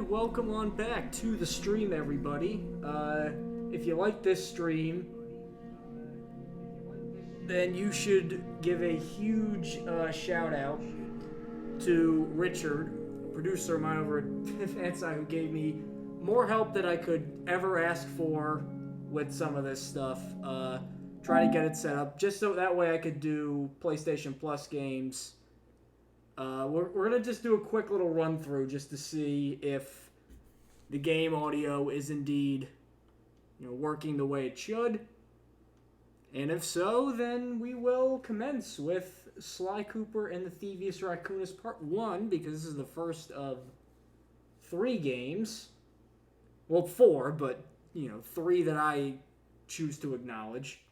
And welcome on back to the stream, everybody. If you like this stream, then you should give a huge shout out to Richard, a producer of mine over at Fanside, who gave me more help than I could ever ask for with some of this stuff. Trying to get it set up, just so that way I could do PlayStation Plus games. We're going to just do a quick little run through just to see if the game audio is indeed, working the way it should. And if so, then we will commence with Sly Cooper and the Thievius Raccoonus Part 1, because this is the first of 3 games. Well, 4, but, 3 that I choose to acknowledge.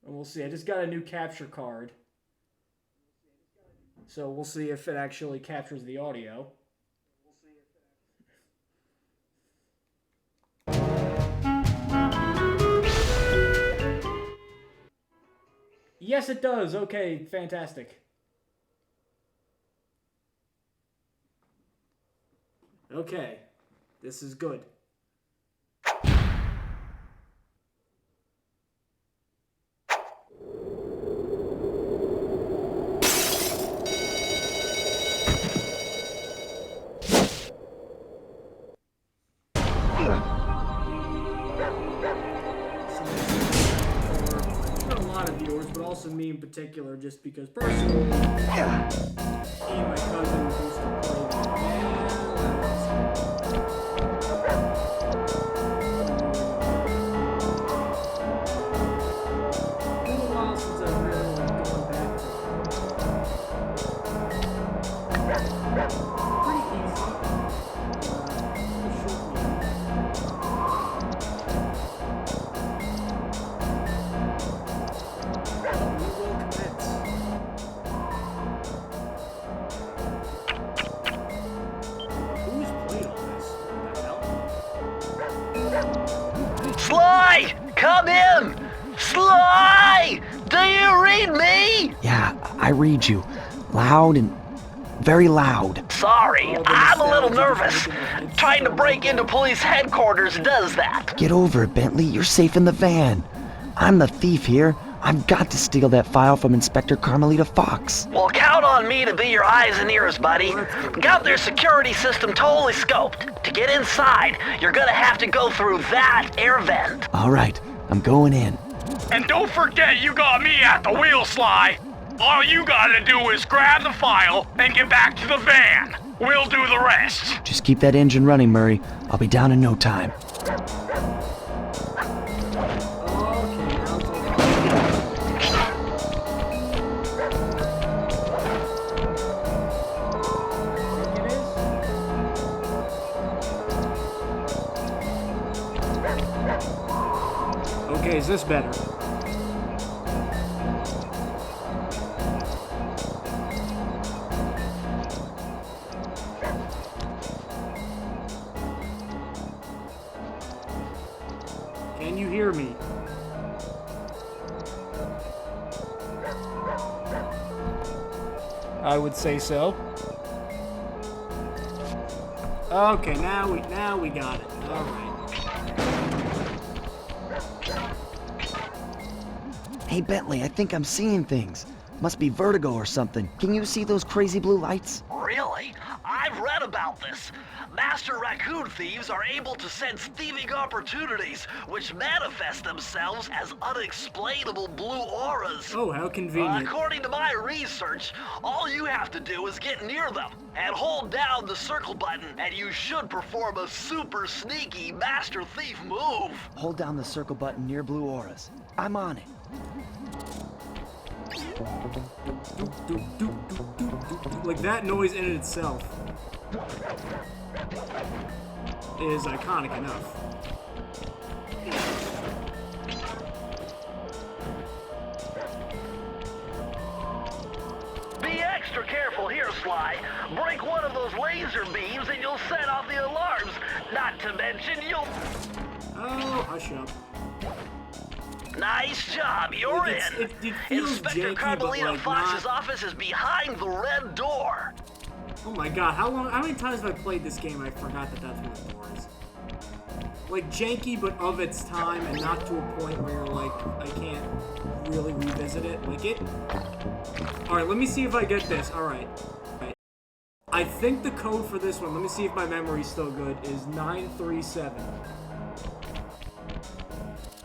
And we'll see. I just got a new capture card. So we'll see if it actually captures the audio. Yes, it does. Okay, fantastic. Okay, this is good. Me in particular, just because personally, me and my cousin used to play the It's been a while since I've really gone back to it. Pretty easy. Sly! Come in! Sly! Do you read me? Yeah, I read you. Loud and very loud. Sorry, I'm a little nervous. Trying to break into police headquarters does that. Get over it, Bentley. You're safe in the van. I'm the thief here. I've got to steal that file from Inspector Carmelita Fox. Well, count on me to be your eyes and ears, buddy. Got their security system totally scoped. To get inside, you're gonna have to go through that air vent. All right, I'm going in. And don't forget you got me at the wheel, Sly. All you gotta do is grab the file and get back to the van. We'll do the rest. Just keep that engine running, Murray. I'll be down in no time. Okay, is this better? Can you hear me? I would say so. Okay, now we got it. All right. Hey, Bentley, I think I'm seeing things. Must be vertigo or something. Can you see those crazy blue lights? Really? I've read about this. Master raccoon thieves are able to sense thieving opportunities, which manifest themselves as unexplainable blue auras. Oh, how convenient. According to my research, all you have to do is get near them and hold down the circle button, and you should perform a super sneaky master thief move. Hold down the circle button near blue auras. I'm on it. Like, that noise in itself is iconic enough. Be extra careful here, Sly. Break one of those laser beams and you'll set off the alarms. Not to mention you'll... Oh, hush up. Nice job, you're It in. feels Inspector janky, but, Carmelita like, Fox's not... office is behind the red door. Oh my god, how many times have I played this game I forgot that that's what the door is? Like, janky, but of its time, and not to a point where, like, I can't really revisit it. Like, it... Alright, let me see if I get this. Alright. I think the code for this one, let me see if my memory's still good, is 937.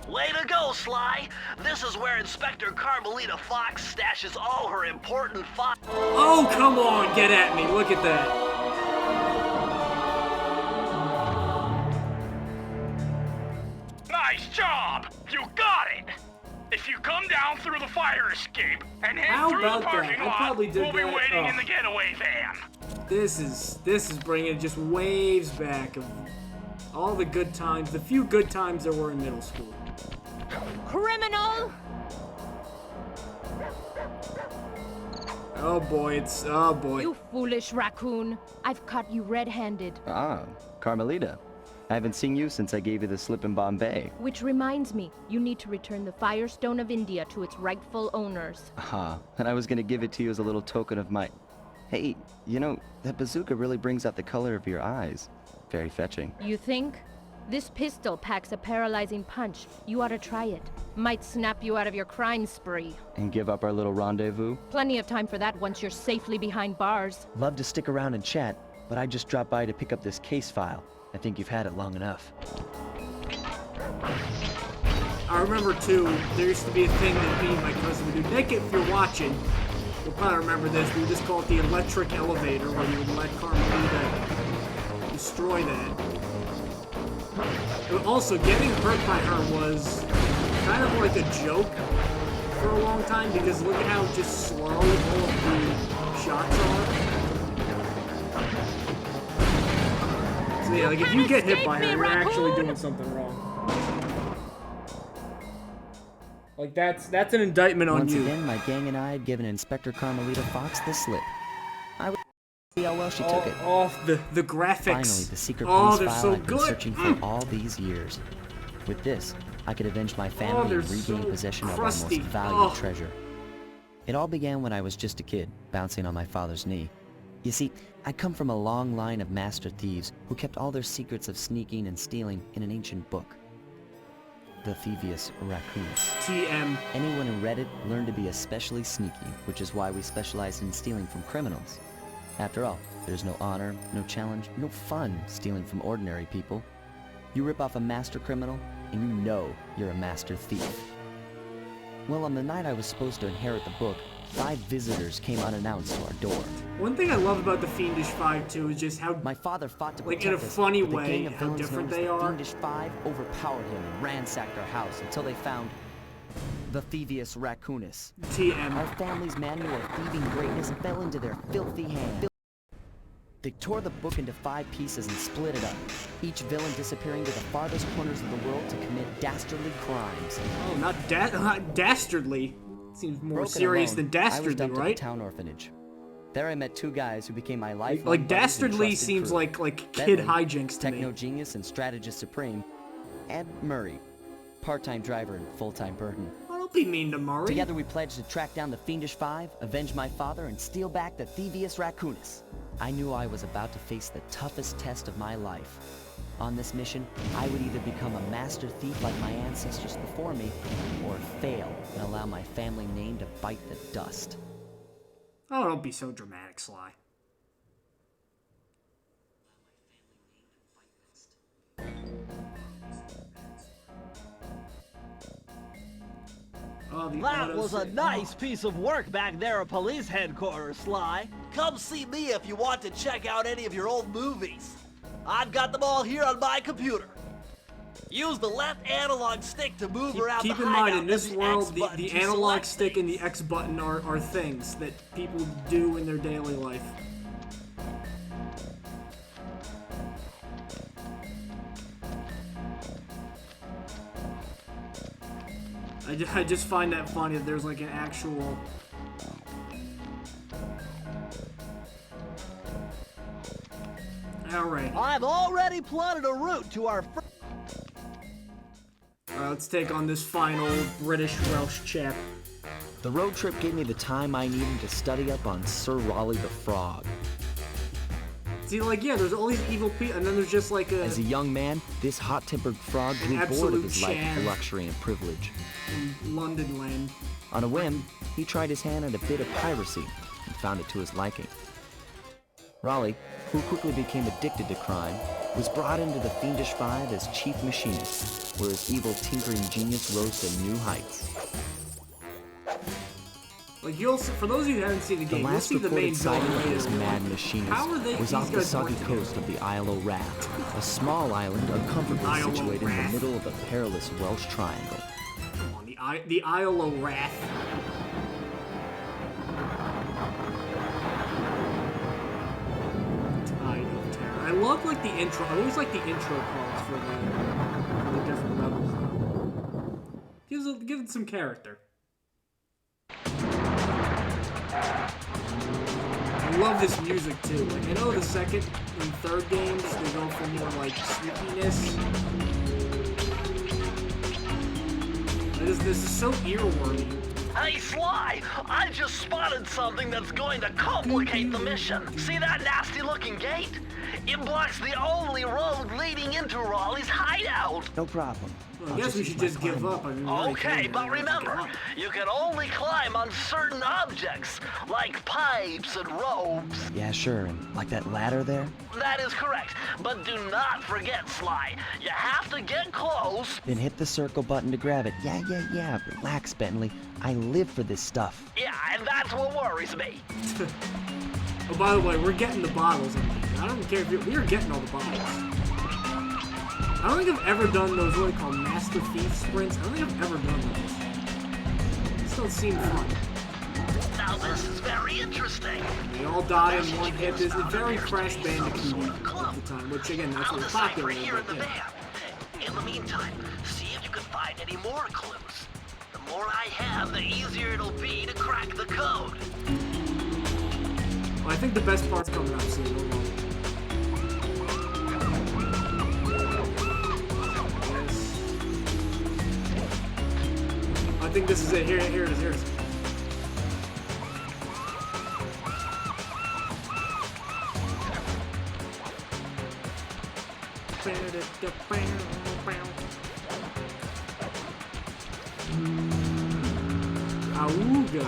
Way to go, Sly! This is where Inspector Carmelita Fox stashes all her important files. Oh, come on, get at me. Look at that. Nice job! You got it! If you come down through the fire escape and head How through the about that? parking I lot, probably did we'll be that. waiting Oh. in the getaway van. This is bringing just waves back of all the good times, the few good times there were in middle school. Criminal! Oh boy, oh boy. You foolish raccoon. I've caught you red-handed. Ah, Carmelita. I haven't seen you since I gave you the slip in Bombay. Which reminds me, you need to return the Firestone of India to its rightful owners. Ah, and I was gonna give it to you as a little token of my... Hey, you know, that bazooka really brings out the color of your eyes. Very fetching. You think? This pistol packs a paralyzing punch. You ought to try it. Might snap you out of your crime spree. And give up our little rendezvous? Plenty of time for that once you're safely behind bars. Love to stick around and chat, but I just dropped by to pick up this case file. I think you've had it long enough. I remember too, there used to be a thing that me and my cousin would do. Nick, if you're watching, you'll probably remember this. We would just call it the electric elevator, where you would let Carmelita destroy that. But also, getting hurt by her was kind of like a joke for a long time, because look at how just slow all of the shots are. So yeah, like if you get hit by her, you're actually doing something wrong. Like that's an indictment on Once you. again, my gang and I had given Inspector Carmelita Fox the slip. I would see how well she took it. Oh, the graphics. Finally, the secret Oh, police they're file so I've been good. searching for all these years. With this, I could avenge my family they're and regain so possession crusty. of our most valued Oh. treasure. It all began when I was just a kid, bouncing on my father's knee. You see, I come from a long line of master thieves who kept all their secrets of sneaking and stealing in an ancient book. The Thievius Raccoons. TM. Anyone who read it learned to be especially sneaky, which is why we specialize in stealing from criminals. After all, there's no honor, no challenge, no fun stealing from ordinary people. You rip off a master criminal, and you know you're a master thief. Well, on the night I was supposed to inherit the book, 5 visitors came unannounced to our door. One thing I love about the Fiendish Five too is just how My father fought to Like, protect in a us, funny but the way, gang of how villains different known as they the are. Fiendish Five overpowered him and ransacked our house until they found the Thievius Raccoonus. Our TM. family's manual of thieving greatness fell into their filthy hands. They tore the book into 5 pieces and split it up, each villain disappearing to the farthest corners of the world to commit dastardly crimes. Oh, not dastardly. Seems more Broken serious alone, than I was dastardly, dumped at right? the town orphanage. There I met 2 guys who became my lifelong Like buddies and dastardly trusted seems crew. like kid Bentley, hijinks to techno me. genius and strategist supreme, and Murray, part-time driver and full-time burden. Oh, don't be mean to Murray. Together we pledged to track down the Fiendish Five, avenge my father, and steal back the Thievius Raccoonus. I knew I was about to face the toughest test of my life. On this mission, I would either become a master thief like my ancestors before me, or fail and allow my family name to bite the dust. Oh, don't be so dramatic, Sly. Oh, the That auto was a save. nice piece of work back there at police headquarters, Sly. Come see me if you want to check out any of your old movies. I've got them all here on my computer. Use the left analog stick to move around Keep the in mind, hideout in this and the world, X the button to analog select stick and the things. X button are things that people do in their daily life. I just find that funny that there's like an actual... Alright. I've already plotted a route to our Alright, let's take on this final British Welsh chap. The road trip gave me the time I needed to study up on Sir Raleigh the Frog. See, like, yeah, there's all these evil people, and then there's just like a... As a young man, this hot-tempered frog grew bored of absolute his life Chad. of luxury and privilege. in London land. On a whim, he tried his hand at a bit of piracy and found it to his liking. Raleigh, who quickly became addicted to crime, was brought into the Fiendish Five as chief machinist, where his evil tinkering genius rose to new heights. Like, you'll see, for those of you who haven't seen the The game, you'll last see the main reported sighting villain of this later. mad machinist How are they- was these off the guys soggy work coast of the Isle o' Wrath, a small island uncomfortably Isle o' situated in Wrath. the middle of the perilous Welsh Triangle. Come on, the Isle of Wrath. Tide of Terror. I love, like, the intro. I always like the intro cards for the different levels, though. Give it some character. I love this music, too. Like, I know the second and third games, they go for more, like, sneakiness. This is so earwormy. Hey, Sly! I just spotted something that's going to complicate the mission. See that nasty-looking gate? It blocks the only road leading into Raleigh's hideout. No problem. Well, I guess we should just give up. I mean, we already Okay, came but here. Let's give remember, up. you can only climb on certain objects, like pipes and ropes. Yeah, sure, and like that ladder there? That is correct. But do not forget, Sly. You have to get close. Then hit the circle button to grab it. Yeah. Relax, Bentley. I live for this stuff. Yeah, and that's what worries me. Oh, by the way, we're getting the bottles. I don't care if we are getting all the bottles. I don't think I've ever done those, what do you call them, Master Thief sprints. I don't think I've ever done those. These don't seem fun. Now this is very interesting. They all die in one hit. There's a very Crash Bandicoot at the time, which again, that's I'll what decide popular right here in but the yeah. van. In the meantime, see if you can find any more clues. The more I have, the easier it'll be to crack the code. Well, I think the best part's coming up soon. Hold on. I think this is it. Here it is. Auga.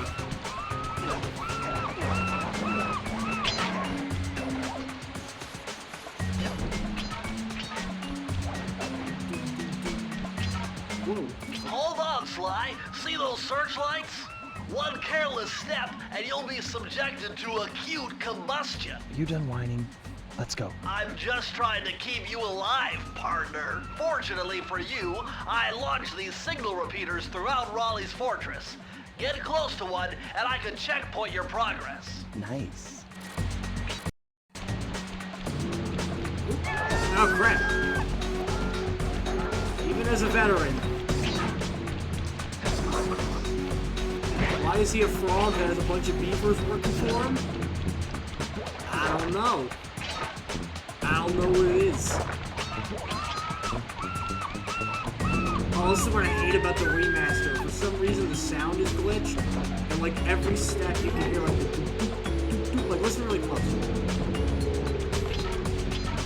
Whoa. Hold on, Sly. See those searchlights? One careless step, and you'll be subjected to acute combustion. You done whining? Let's go. I'm just trying to keep you alive, partner. Fortunately for you, I launched these signal repeaters throughout Raleigh's fortress. Get close to one, and I can checkpoint your progress. Nice. Oh crap. Even as a veteran. Why is he a frog that has a bunch of beavers working for him? I don't know. I don't know what it is. Oh, this is what I hate about the remaster. For some reason, the sound is glitched, and like every step you can hear like the doop, like listen really close.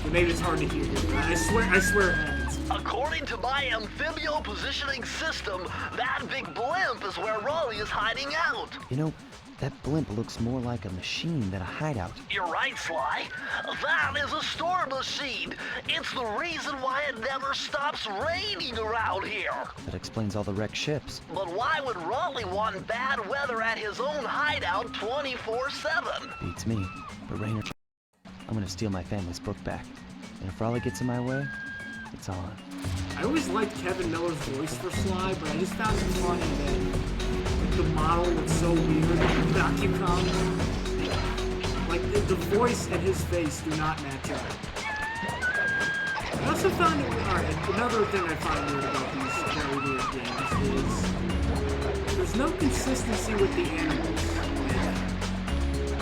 Okay, maybe it's hard to hear. I swear it happens. According to my amphibio positioning system, that big blimp is where Raleigh is hiding out. You know, that blimp looks more like a machine than a hideout. You're right, Sly. That is a storm machine. It's the reason why it never stops raining around here. That explains all the wrecked ships. But why would Raleigh want bad weather at his own hideout 24/7? Beats me. But Rainer, I'm gonna steal my family's book back. And if Raleigh gets in my way, it's on. I always liked Kevin Miller's voice for Sly, but I just found it funny that the model looks so weird in the Docucom. Like, the voice and his face do not match up. I also found it, alright, another thing I find weird about these very weird games is there's no consistency with the animals.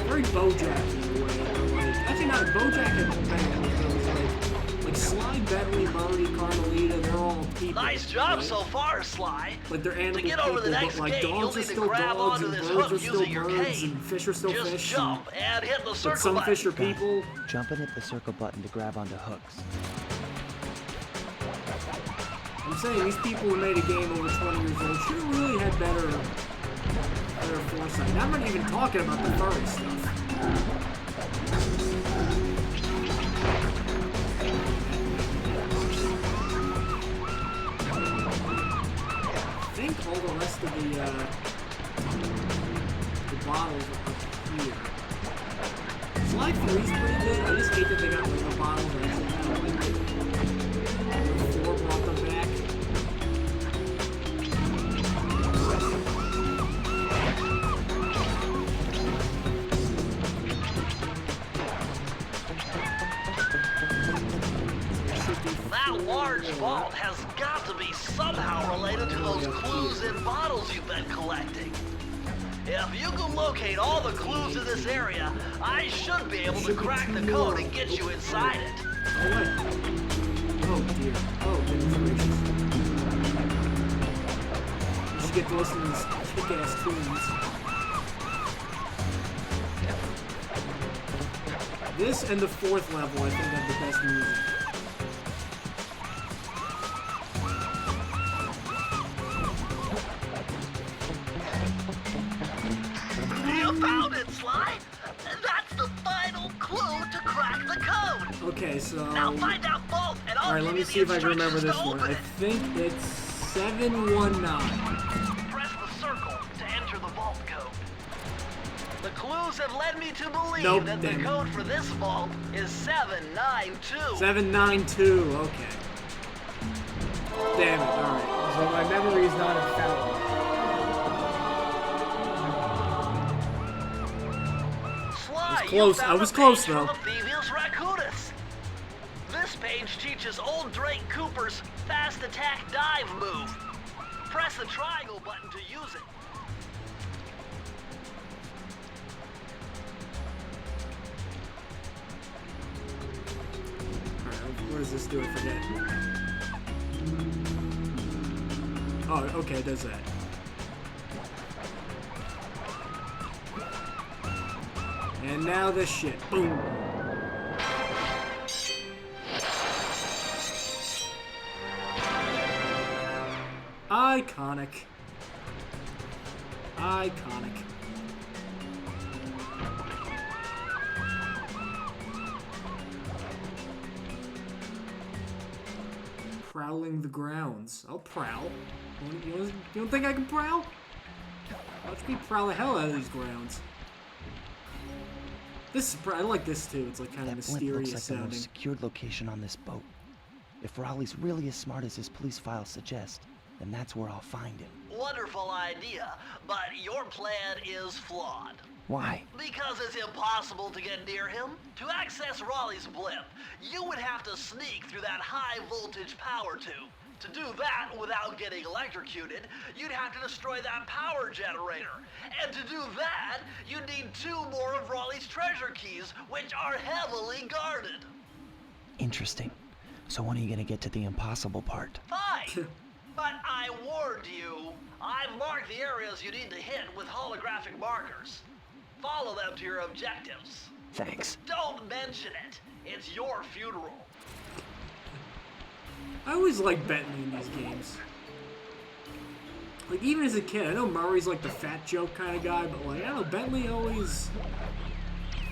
Very BoJack in a way. Like, actually not, BoJack and better with those, like Sly, Bentley, Marty, Carmelita, they're all people. Nice job right? so far, Sly. Like they're animal To get over the people, next but like gate, you'll dogs are need to still grab dogs onto and this birds hook are still using your birds cane. and fish are still Just fish. jump and hit the But circle some button. fish are people. Jump and hit the circle button to grab onto hooks. I'm saying these people who made a game over 20 years old should have really had better foresight. And I'm not even talking about the furry stuff. I think all the rest of the bottles are up here. Sly 3's pretty good. I just hate that they got rid of the bottles. I actually kind of like it. The 4 brought them back. That large vault has got to be somehow related to those clues in bottles you've been collecting. If you can locate all the clues in this area, I should be able to crack the code and get you inside it. Oh, wait. Oh, dear. Oh, goodness gracious. You should get to listen to these kick-ass tunes. This and the 4th level, I think, have the best music. You found it, Sly! That's the final clue to crack the code! Okay, so... Now find out both, and I'll Alright, give let me you see the if I can remember instructions this to one. open I it. think it's 719. Press the circle to enter the vault code. The clues have led me to believe Nope, that the damn it. code for this vault is 792. 792, okay. Damn it, alright. So my memory is not infallible. Sly, close. you found I was a close, page though. from the Thievius Raccoonus. This page teaches old Drake Cooper's fast attack dive move. Press the triangle button to use it. Alright, what does this do? I forget. Oh, okay, it does that. And now this shit. Boom. Iconic. Iconic. Prowling the grounds. I'll prowl. You don't think I can prowl? Watch me prowl the hell out of these grounds. This is, I like this too. It's like kind of That blimp mysterious looks like the sounding. most secured location on this boat. If Raleigh's really as smart as his police files suggest, then that's where I'll find him. Wonderful idea, but your plan is flawed. Why? Because it's impossible to get near him. To access Raleigh's blimp, you would have to sneak through that high voltage power tube. To do that without getting electrocuted, you'd have to destroy that power generator. And to do that, you'd need 2 more of Raleigh's treasure keys, which are heavily guarded. Interesting. So when are you gonna get to the impossible part? Fine. But I warned you. I've marked the areas you need to hit with holographic markers. Follow them to your objectives. Thanks. Don't mention it. It's your funeral. I always like Bentley in these games. Like, even as a kid, I know Murray's like the fat joke kind of guy, but like, I don't know, Bentley always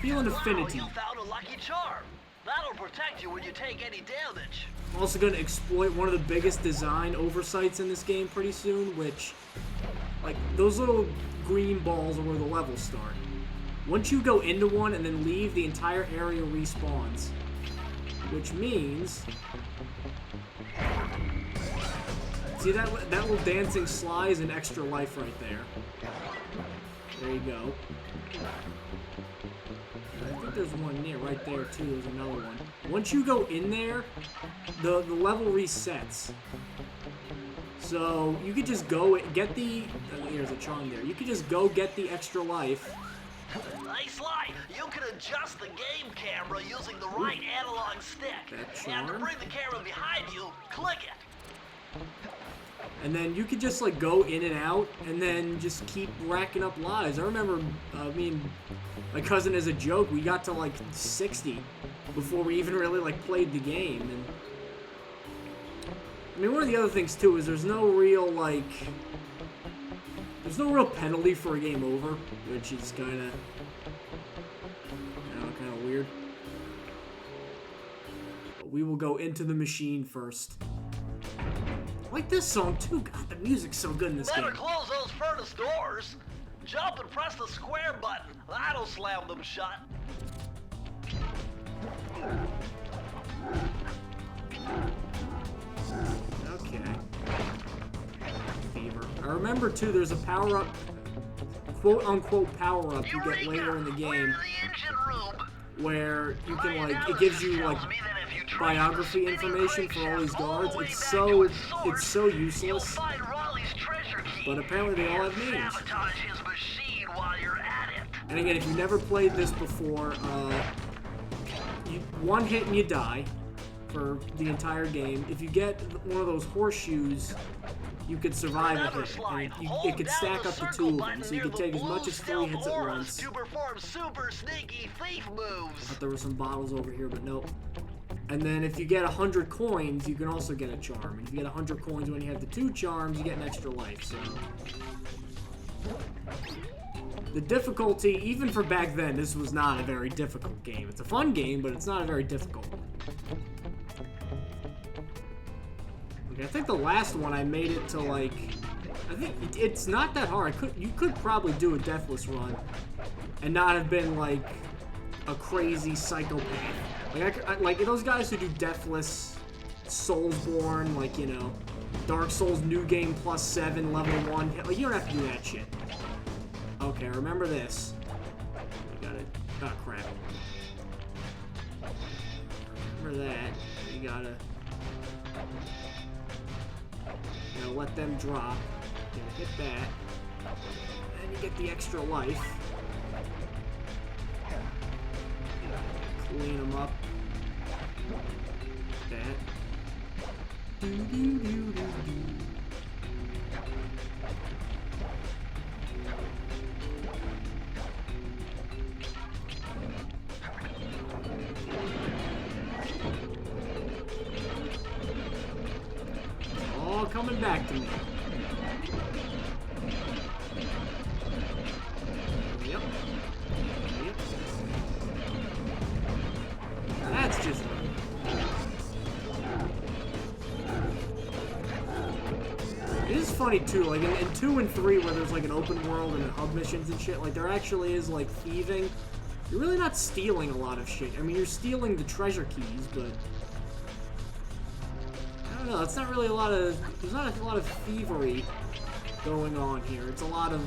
feel an affinity. Wow, you found a lucky charm. That'll protect you when you take any damage. I'm also going to exploit one of the biggest design oversights in this game pretty soon, which, like, those little green balls are where the levels start. Once you go into one and then leave, the entire area respawns. Which means... See that little dancing Sly is an extra life right there. There you go. I think there's one near right there too. There's another one. Once you go in there, the level resets. So you could just go get the. Here's a charm there. You could just go get the extra life. Hey Sly, you can adjust the game camera using the right analog stick. That And to charm? bring the camera behind you, click it. And then you could just like go in and out and then just keep racking up lives. I remember, my cousin, as a joke, we got to like 60 before we even really like played the game. And I mean, one of the other things too is there's no real penalty for a game over, which is kind of weird. But we will go into the machine first. I like this song too. God, the music's so good in this game. Better close those furnace doors. Jump and press the square button. That'll slam them shut. Okay. Fever. I remember too, there's a power-up, quote-unquote power-up you get later in the game where you can like, it gives you like biography information for all these guards. It's so useless. But apparently they all have names. And again, if you never played this before, one hit and you die for the entire game. If you get one of those horseshoes, you could survive a hit. And it could stack up to 2 of them, so you could take as much as 3 hits at once. To perform super sneaky thief moves. I thought there were some bottles over here, but nope. And then if you get 100 coins, you can also get a charm. And if you get 100 coins when you have the 2 charms, you get an extra life. So the difficulty, even for back then, this was not a very difficult game. It's a fun game, but it's not a very difficult one. Okay, I think the last one I made it to like, I think it's not that hard. You could probably do a deathless run and not have been like a crazy psychopath. Like those guys who do deathless, Soulsborne, like, you know, Dark Souls New Game +7 level 1. Like, you don't have to do that shit. Okay, remember this. You got it. Oh crap. Remember that. You gotta let them drop. You gotta hit that. And you get the extra life. Clean them up. That. Do do do do do. All coming back to me. Yep. Yep. That's just... It is funny too, like in 2 and 3 where there's like an open world and hub missions and shit, like there actually is like thieving. You're really not stealing a lot of shit. I mean, you're stealing the treasure keys, but I don't know, it's not really there's not a lot of thievery going on here. It's a lot of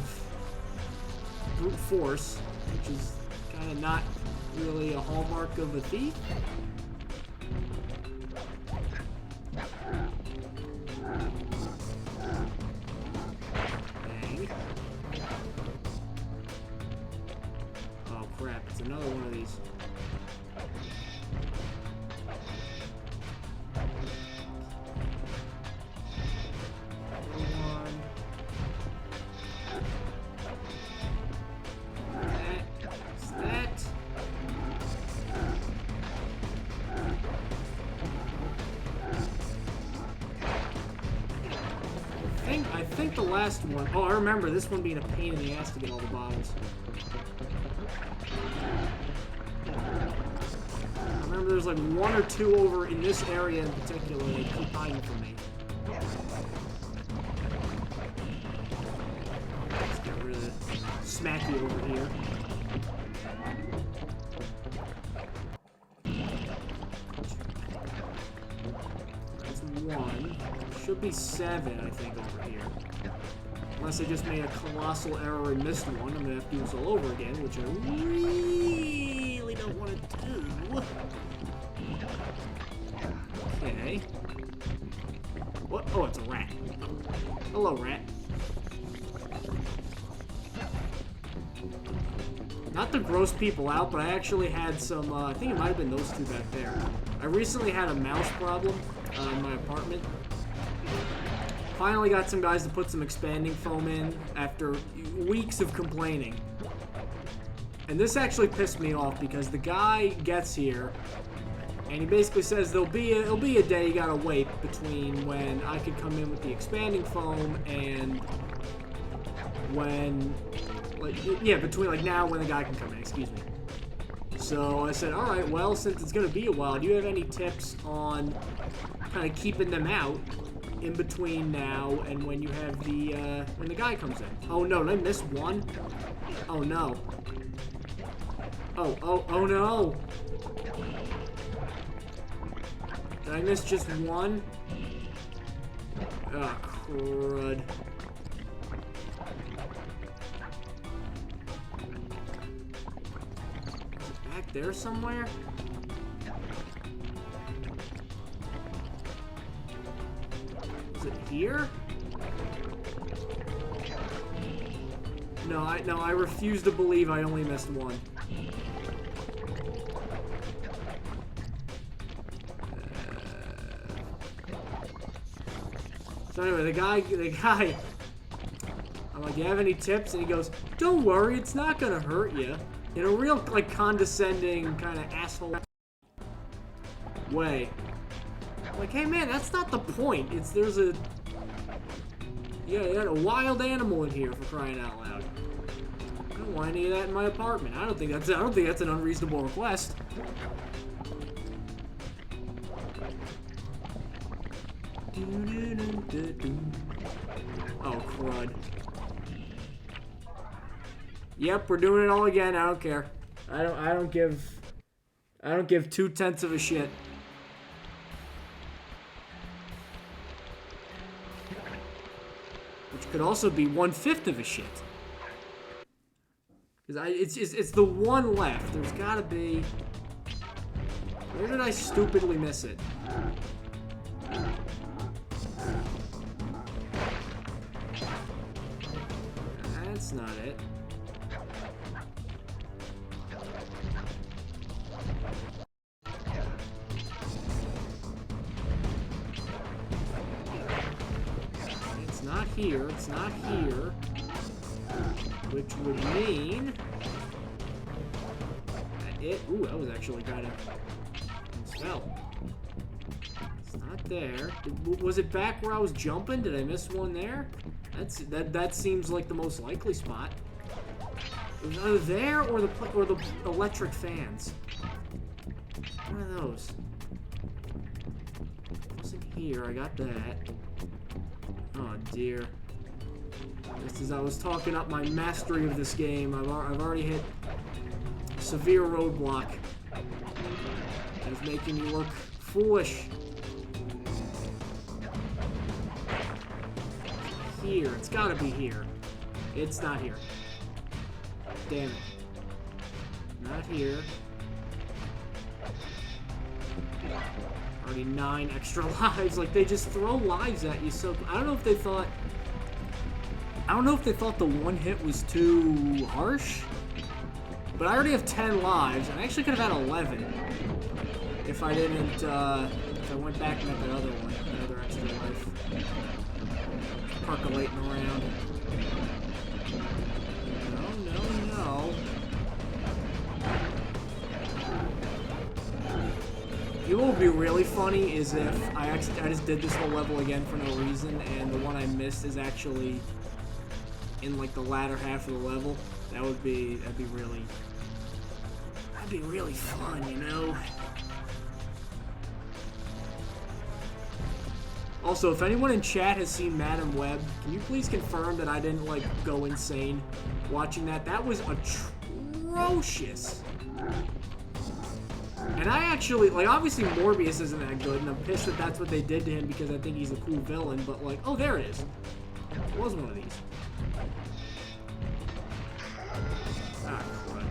brute force, which is kind of not really a hallmark of a thief. Bang. Oh crap, it's another one of these. I think the last one... Oh, I remember this one being a pain in the ass to get all the bottles. I remember there's like 1 or 2 over in this area in particular that keep hiding from me. Let's get rid of it. Smacky over here. That's 1. Should be 7, I think, over here. Unless I just made a colossal error and missed one. I'm gonna have to do this all over again, which I really don't want to do. Okay. What? Oh, it's a rat. Hello, rat. Not to gross people out, but I actually had some, I think it might have been those 2 back there. I recently had a mouse problem in my apartment. Finally got some guys to put some expanding foam in after weeks of complaining. And this actually pissed me off because the guy gets here and he basically says it'll be a day you gotta wait between when I could come in with the expanding foam and when, like, yeah, between like now when the guy can come in, excuse me. So I said, alright, well, since it's gonna be a while, do you have any tips on kind of keeping them out in between now and when you have the, when the guy comes in? Oh no, did I miss one? Oh no. Oh no! Did I miss just one? Ah, crud. Is it back there somewhere? Is it here? No, I refuse to believe I only missed one. So anyway, the guy, I'm like, you have any tips? And he goes, don't worry, it's not gonna hurt you. In a real, like, condescending, kind of asshole way. I'm like, hey man, that's not the point. There's a, you got a wild animal in here, for crying out loud. I don't want any of that in my apartment. I don't think that's an unreasonable request. Oh, crud. Yep, we're doing it all again. I don't care. I don't give 2/10 of a shit. Which could also be 1/5 of a shit. Because it's the one left. There's gotta be. Where did I stupidly miss it? That's not it. It's not here. It's not here. Which would mean that it. Ooh, that was actually kind of spell. It's not there. Was it back where I was jumping? Did I miss one there? That seems like the most likely spot. It was either there or the electric fans. One of those. It wasn't here. I got that. Oh dear. Just as I was talking up my mastery of this game, I've already hit a severe roadblock. That is making me look foolish. Here. It's gotta be here. It's not here. Damn it. Not here. Already 9 extra lives. Like, they just throw lives at you, so I don't know if they thought the one hit was too harsh. But I already have 10 lives, and I actually could have had 11 if I didn't if I went back and got that other one, that other extra life. Percolating around. No. You know what would be really funny is if I just did this whole level again for no reason, and the one I missed is actually in like the latter half of the level. That'd be really fun, you know. Also, if anyone in chat has seen Madam Web, can you please confirm that I didn't, like, go insane watching that? That was atrocious. And I actually, like, obviously Morbius isn't that good, and I'm pissed that that's what they did to him because I think he's a cool villain, but, like, oh, there it is. It was one of these. Ah, crud.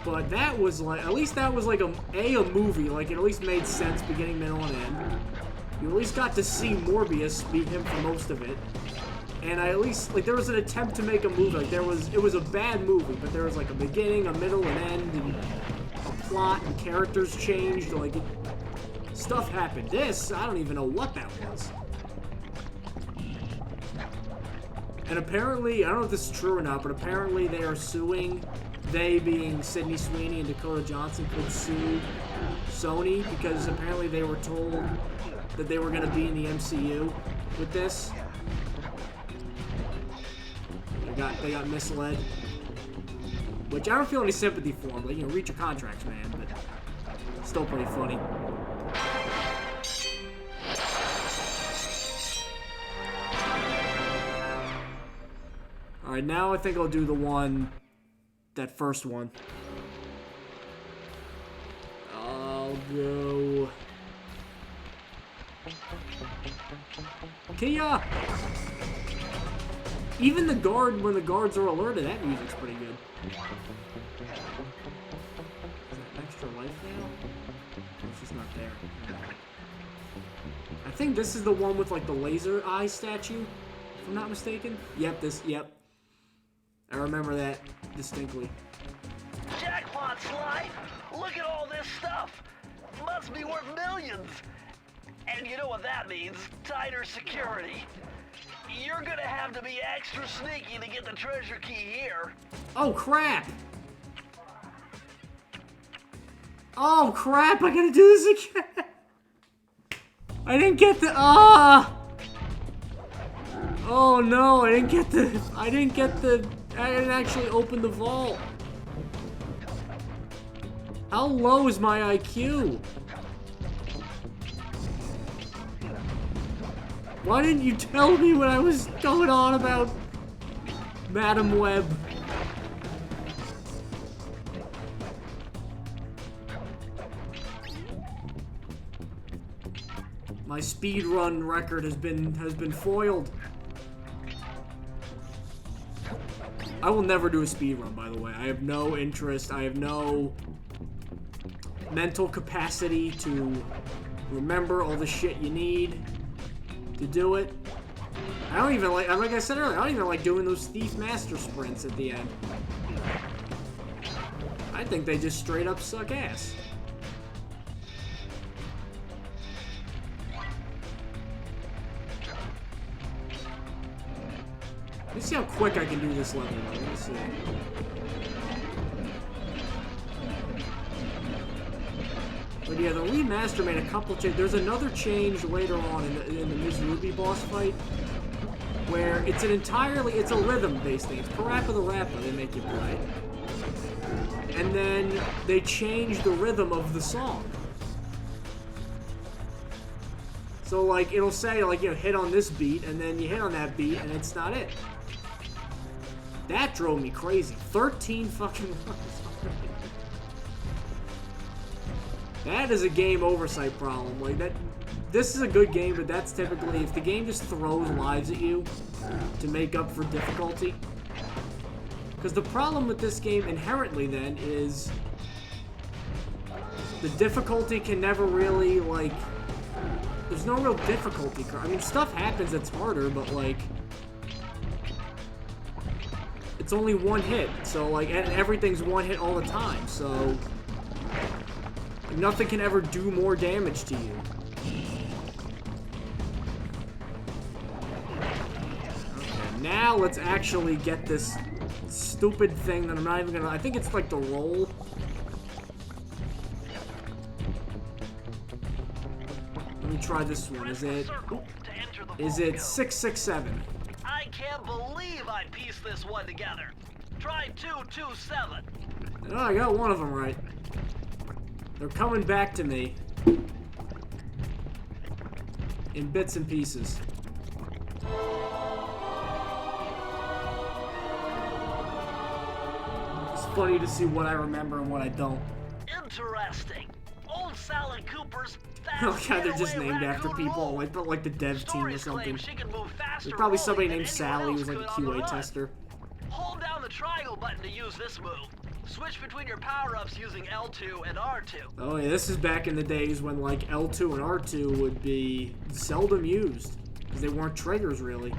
But that was like, at least that was like a movie. Like, it at least made sense beginning, middle, and end. You at least got to see Morbius beat him for most of it. And I at least, like, there was an attempt to make a movie. Like, it was a bad movie, but there was like a beginning, a middle, an end, and a plot and characters changed. Like, stuff happened. This, I don't even know what that was. And apparently, I don't know if this is true or not, but apparently they are suing, they being Sydney Sweeney and Dakota Johnson, could sue Sony because apparently they were told that they were going to be in the MCU with this. They got misled. Which I don't feel any sympathy for them. Like, you know, read your contracts, man. But still pretty funny. Alright, now I think I'll do the one, that first one. I'll go... Kia! Even the guard, when the guards are alerted, that music's pretty good. Is that extra life now? It's just not there. I think this is the one with, like, the laser eye statue, if I'm not mistaken. Yep, yep. I remember that distinctly. Jackpot, Sly! Look at all this stuff! Must be worth millions! And you know what that means? Tighter security. You're gonna have to be extra sneaky to get the treasure key here. Oh, crap! Oh, crap! I gotta do this again! I didn't get the... Oh, no, I didn't actually open the vault. How low is my IQ? Why didn't you tell me when I was going on about Madam Web? My speedrun record has been foiled. I will never do a speedrun, by the way. I have no interest. I have no mental capacity to remember all the shit you need to do it. I don't even like I said earlier, I don't even like doing those Thief Master sprints at the end. I think they just straight up suck ass. Let's see how quick I can do this level. Let's see. But yeah, the remaster made a couple changes. There's another change later on in the Ms. Ruby boss fight, where it's a rhythm-based thing. It's Parappa the Rapper they make you play. And then they change the rhythm of the song. So, like, it'll say, like, you know, hit on this beat, and then you hit on that beat, and it's not it. That drove me crazy. 13 fucking runs. That is a game oversight problem. Like, this is a good game, but that's typically, if the game just throws lives at you to make up for difficulty. Because the problem with this game inherently, then, is the difficulty can never really, like, there's no real difficulty. I mean, stuff happens that's harder, but, like, it's only one hit. So, like, and everything's one hit all the time, so nothing can ever do more damage to you. Okay, now let's actually get this stupid thing that I'm not even gonna... I think it's like the roll. Let me try this one. Is it 667? I can't believe I pieced this one together. Try 227. Oh, I got one of them right. They're coming back to me in bits and pieces. It's funny to see what I remember and what I don't. Interesting. Old Sly Cooper's Oh god, they're just named after people, like the dev team or something. There's probably somebody named Sally who's like a QA tester. Hold down the triangle button to use this move. Switch between your power-ups using L2 and R2. Oh yeah, this is back in the days when like L2 and R2 would be seldom used, because they weren't triggers really.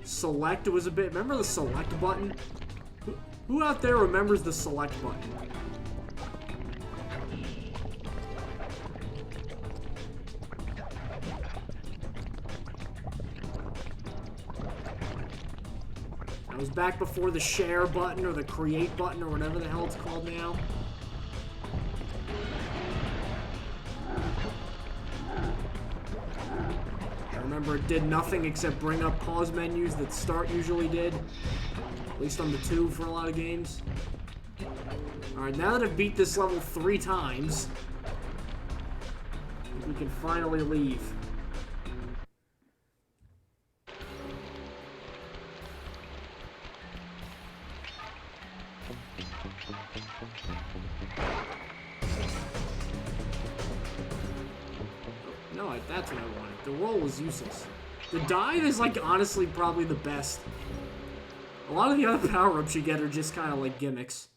Select was a bit, remember the select button? Who out there remembers the select button? That was back before the share button or the create button or whatever the hell it's called now. I remember it did nothing except bring up pause menus that Start usually did. At least on the 2 for a lot of games. Alright, now that I've beat this level 3 times, I think we can finally leave. No, that's what I wanted. The roll was useless. The dive is, like, honestly probably the best. A lot of the other power-ups you get are just kind of like gimmicks.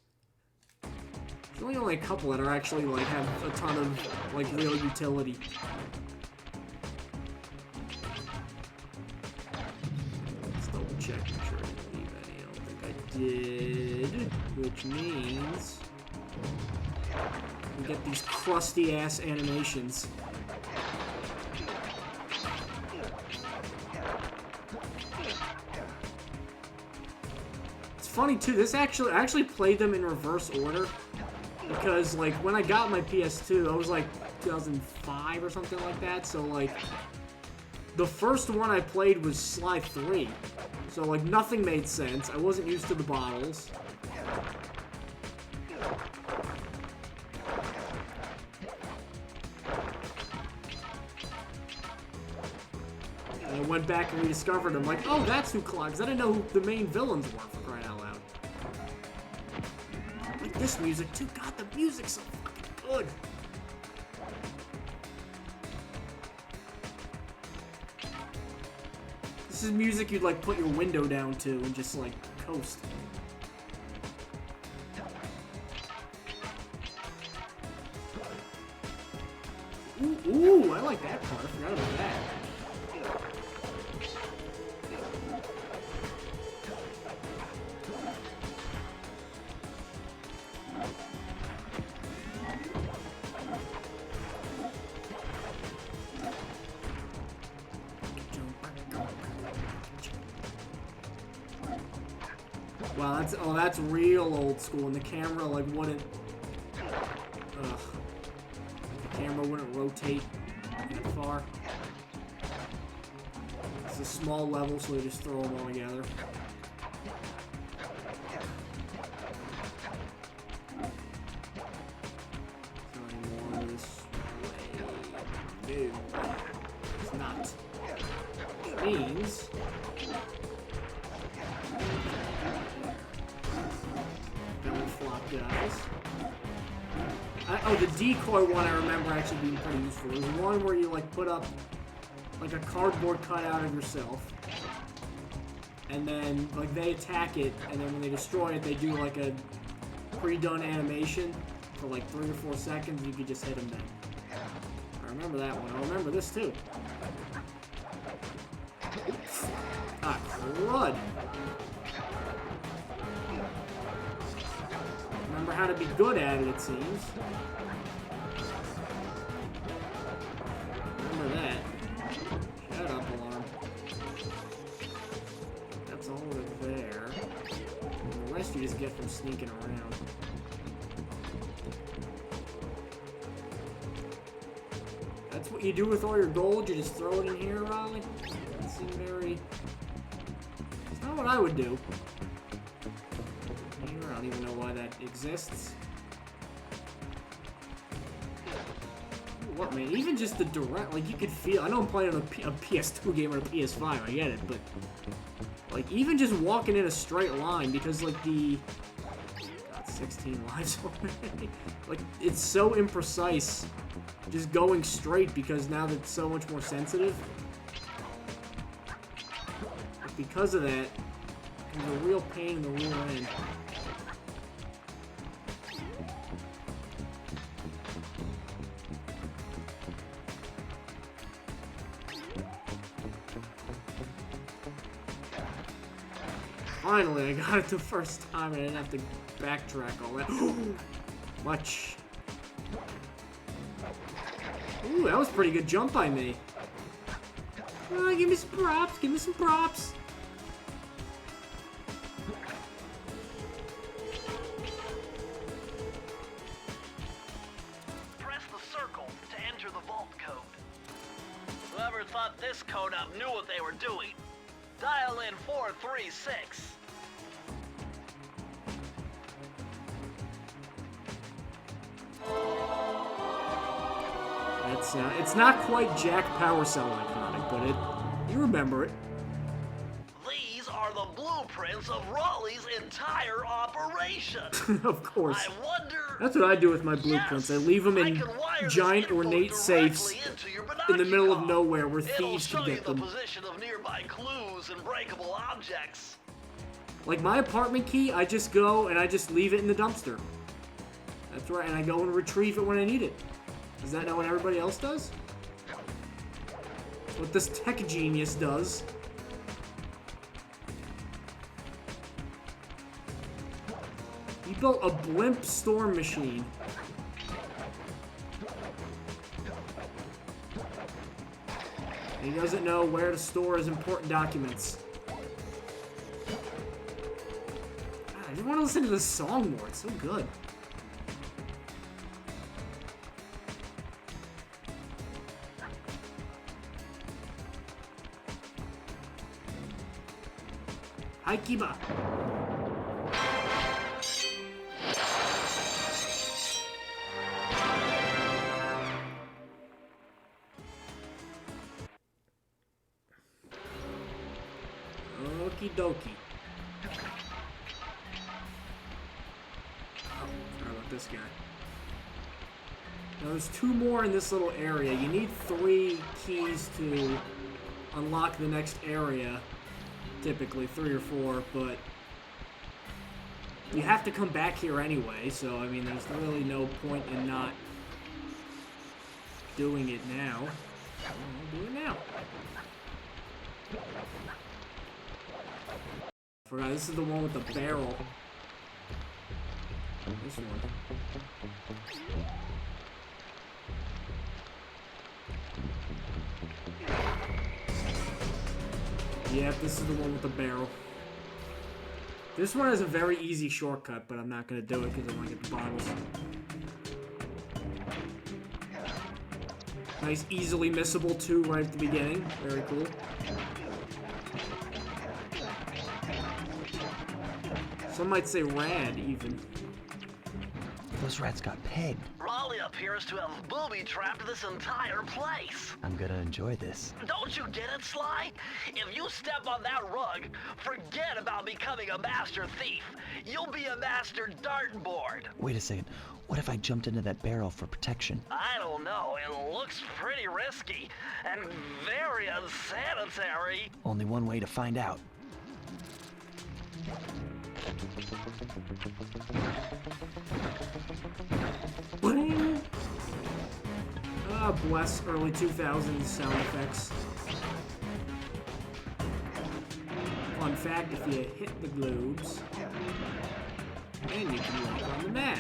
There's only a couple that are actually, like, have a ton of, like, real utility. Let's double check, make sure I didn't leave any. I don't think I did. Which means we get these crusty-ass animations. Funny too, I actually played them in reverse order because, like, when I got my PS2, I was like 2005 or something like that, so, like, the first one I played was Sly 3, so, like, nothing made sense. I wasn't used to the bottles. And I went back and rediscovered them, like, oh, that's who climbs. I didn't know who the main villains were, for crying out loud. This music too. God, the music's so fucking good. This is music you'd like put your window down to and just like coast. Ooh, I like that part. I forgot about that. Wow, that's real old school, and the camera like wouldn't. The camera wouldn't rotate that far. It's a small level, so they just throw them all together. It's not. Which means. Guys. Oh, the decoy one I remember actually being pretty useful. There's one where you like put up like a cardboard cutout of yourself, and then like they attack it, and then when they destroy it, they do like a pre-done animation for like 3 or 4 seconds. And you could just hit them then. I remember that one. I remember this too. Ah, crud. Remember how to be good at it, it seems. Remember that. Shut up, alarm. That's all over there. And the rest you just get from sneaking around. That's what you do with all your gold? You just throw it in here, Riley? Doesn't seem very... It's not what I would do. I don't even know why that exists. What, man? Even just the direct, like, you could feel... I know I'm playing a PS2 game or a PS5, I get it, but... Like, even just walking in a straight line, because, like, the... God, 16 lives already. Like, it's so imprecise just going straight, because now that's so much more sensitive. But because of that, there's a real pain in the rear end. Finally, I got it the first time and I didn't have to backtrack all that. Much. Ooh, that was a pretty good jump by me. Give me some props, give me some props. Press the circle to enter the vault code. Whoever thought this code up knew what they were doing. Dial in 436. It's not quite Jack Power Cell iconic, but you remember it. These are the blueprints of Raleigh's entire operation. Of course. I wonder. That's what I do with my blueprints. I leave them in giant ornate safes in the middle of nowhere where thieves can get them. It'll show you the position of nearby clues and breakable objects. Like my apartment key, I just go and I just leave it in the dumpster. That's right, and I go and retrieve it when I need it. Is that not what everybody else does? That's what this tech genius does. He built a blimp storm machine. He doesn't know where to store his important documents. God, I just want to listen to this song more. It's so good. Hi, Kiba. Okie dokie. Oh, forgot about this guy. Now there's 2 more in this little area. You need 3 keys to unlock the next area. Typically 3 or 4, but you have to come back here anyway, so I mean there's really no point in not doing it now. I'll do it now. Forgot, this is the one with the barrel. This one. Yep, this is the one with the barrel. This one has a very easy shortcut, but I'm not going to do it because I want to get the bottles. Nice, easily missable 2 right at the beginning. Very cool. Some might say rad, even. Those rats got pegged. Raleigh appears to have booby-trapped this entire place. I'm gonna enjoy this. Don't you get it, Sly? If you step on that rug, forget about becoming a master thief. You'll be a master dartboard. Wait a second. What if I jumped into that barrel for protection? I don't know. It looks pretty risky and very unsanitary. Only one way to find out. Ah, bless early 2000s sound effects. Fun fact, if you hit the globes, then you can walk on the mat.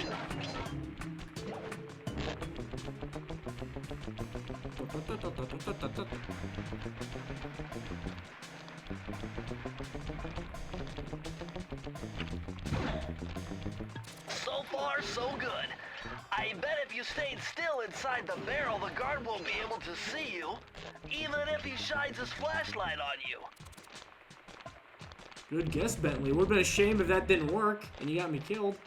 So far, so good. I bet if you stayed still inside the barrel, the guard won't be able to see you, even if he shines his flashlight on you. Good guess, Bentley. It would have been a shame if that didn't work, and you got me killed.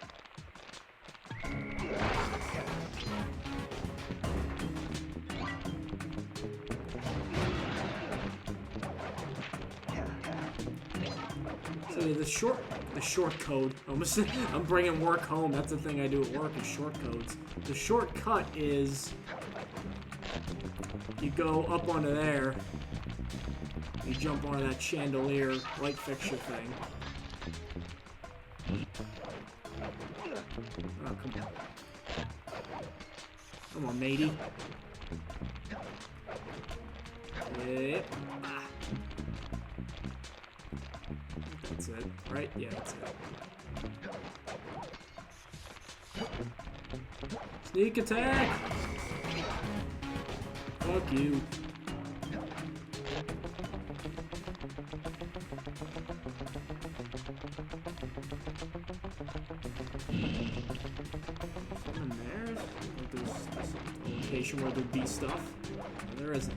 So the short code. I'm bringing work home. That's the thing I do at work is short codes. The shortcut is you go up onto there. You jump onto that chandelier light fixture thing. Oh, come on. Come on, matey. Yep. Ah. That's it. right? Yeah, that's it. Sneak attack! Fuck you. Something there? Like there's a location where there'd be stuff. No, there isn't.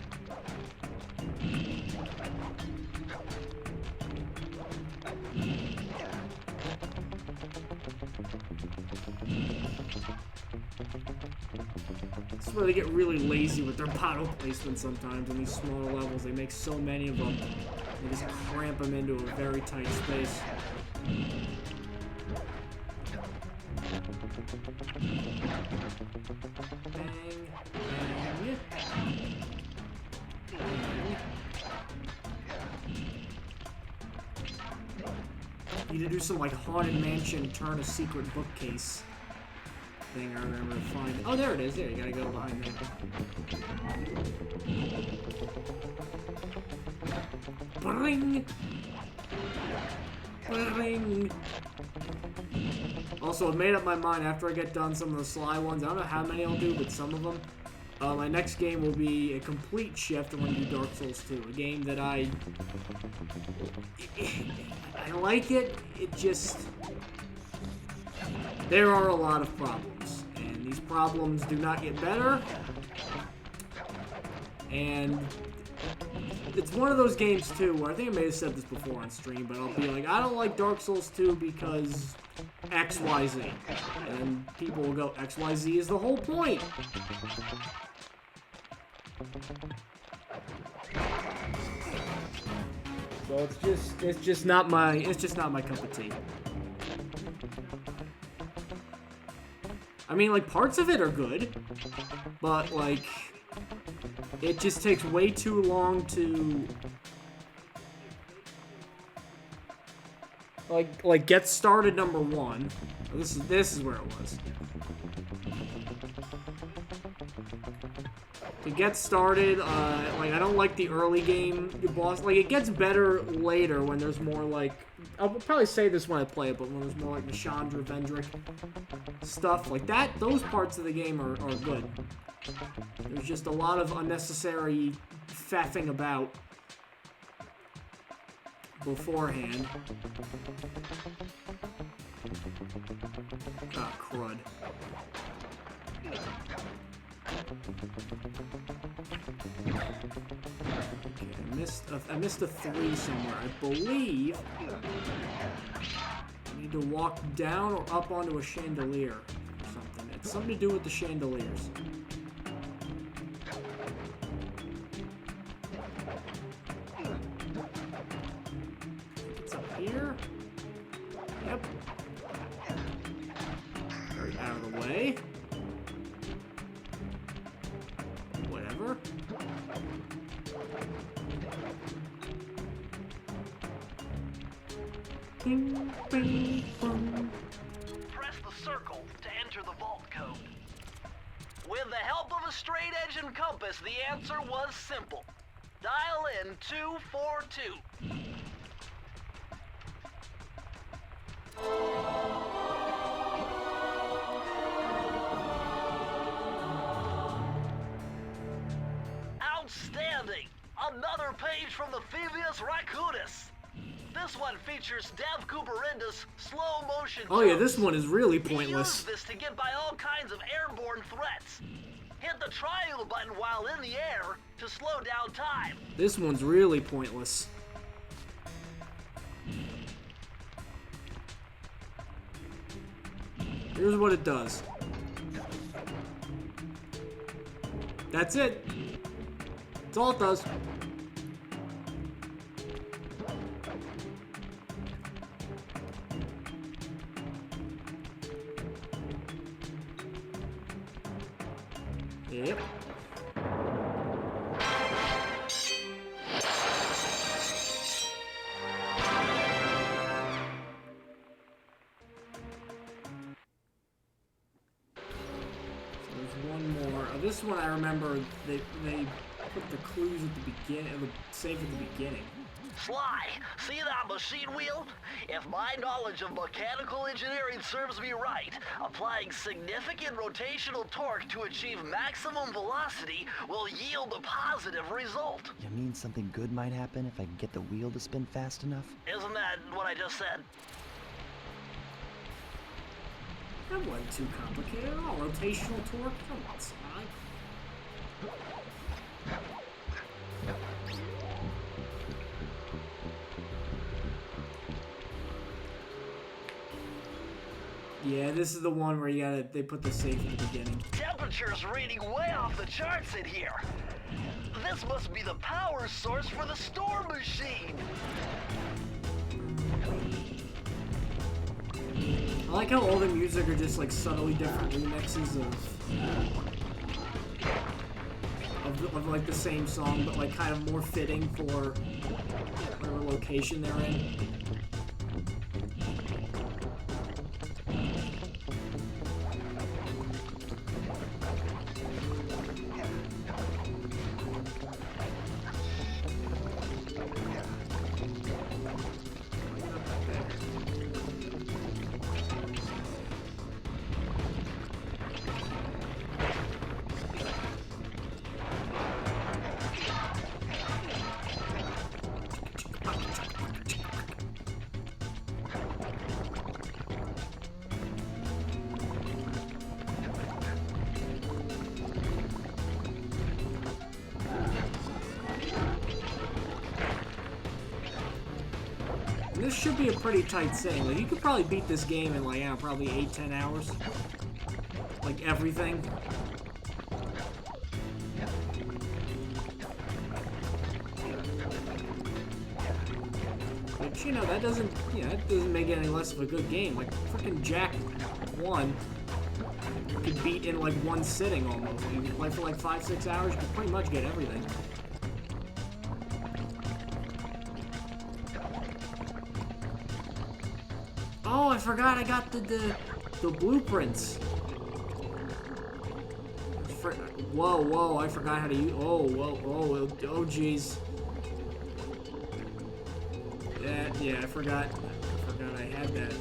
This is where they get really lazy with their bottle placement sometimes in these smaller levels. They make so many of them. They just cramp them into a very tight space. Bang, bang. Need to do some like haunted mansion turn a secret bookcase thing I remember to find. Oh, there it is. There, you gotta go behind there. Bring! Bring! Also, I've made up my mind after I get done some of the Sly ones. I don't know how many I'll do, but some of them. My next game will be a complete shift. I'm going to do Dark Souls 2. A game that I like it. It just... There are a lot of problems. And these problems do not get better. And... It's one of those games, too, where I think I may have said this before on stream, but I'll be like, I don't like Dark Souls 2 because X, Y, Z. And then people will go, X, Y, Z is the whole point. So it's just not my cup of tea. I mean, like, parts of it are good, but, like, it just takes way too long to, like get started number 1. This is where it was. To get started, like, I don't like the early game boss. Like, it gets better later when there's more, like... I'll probably say this when I play it, but when there's more, like, Nishandra, Vendrick stuff like that, those parts of the game are good. There's just a lot of unnecessary faffing about beforehand. Ah, crud. Okay, I missed a 3 somewhere. I believe I need to walk down or up onto a chandelier or something. It's something to do with the chandeliers. It's up here. Yep. Very out of the way. Whatever. Bing, bing, bong. Press the circle to enter the vault code. With the help of a straight edge and compass, the answer was simple. Dial in 242. Outstanding! Another page from the Phoebius Raccoonus. This one features Dev Cooperenda's slow motion. Oh yeah, this one is really pointless. He used this to get by all kinds of airborne threats. Hit the triangle button while in the air to slow down time. This one's really pointless. Here's what it does. That's it. That's all it does. Yep. This one I remember they put the clues at the beginning, the save at the beginning. Sly, see that machine wheel? If my knowledge of mechanical engineering serves me right, applying significant rotational torque to achieve maximum velocity will yield a positive result. You mean something good might happen if I can get the wheel to spin fast enough? Isn't that what I just said? That wasn't too complicated at all. Rotational torque? Come on, Sly. Yeah, this is the one where they put the safe in the beginning. Temperature's reading way off the charts in here. This must be the power source for the storm machine. I like how all the music are just like subtly different remixes of like the same song, but like kind of more fitting for whatever location they're in. This should be a pretty tight thing. Like, you could probably beat this game in, like, I don't know, probably 8-10 hours. Like, everything. But, you know, that doesn't make it any less of a good game. Like, freaking Jack 1 you could beat in, like, one sitting almost. You can play for, like, 5-6 hours, you can pretty much get everything. Oh, I forgot I got the blueprints. Whoa, I forgot how to use... Oh, jeez. Yeah, I forgot I had that.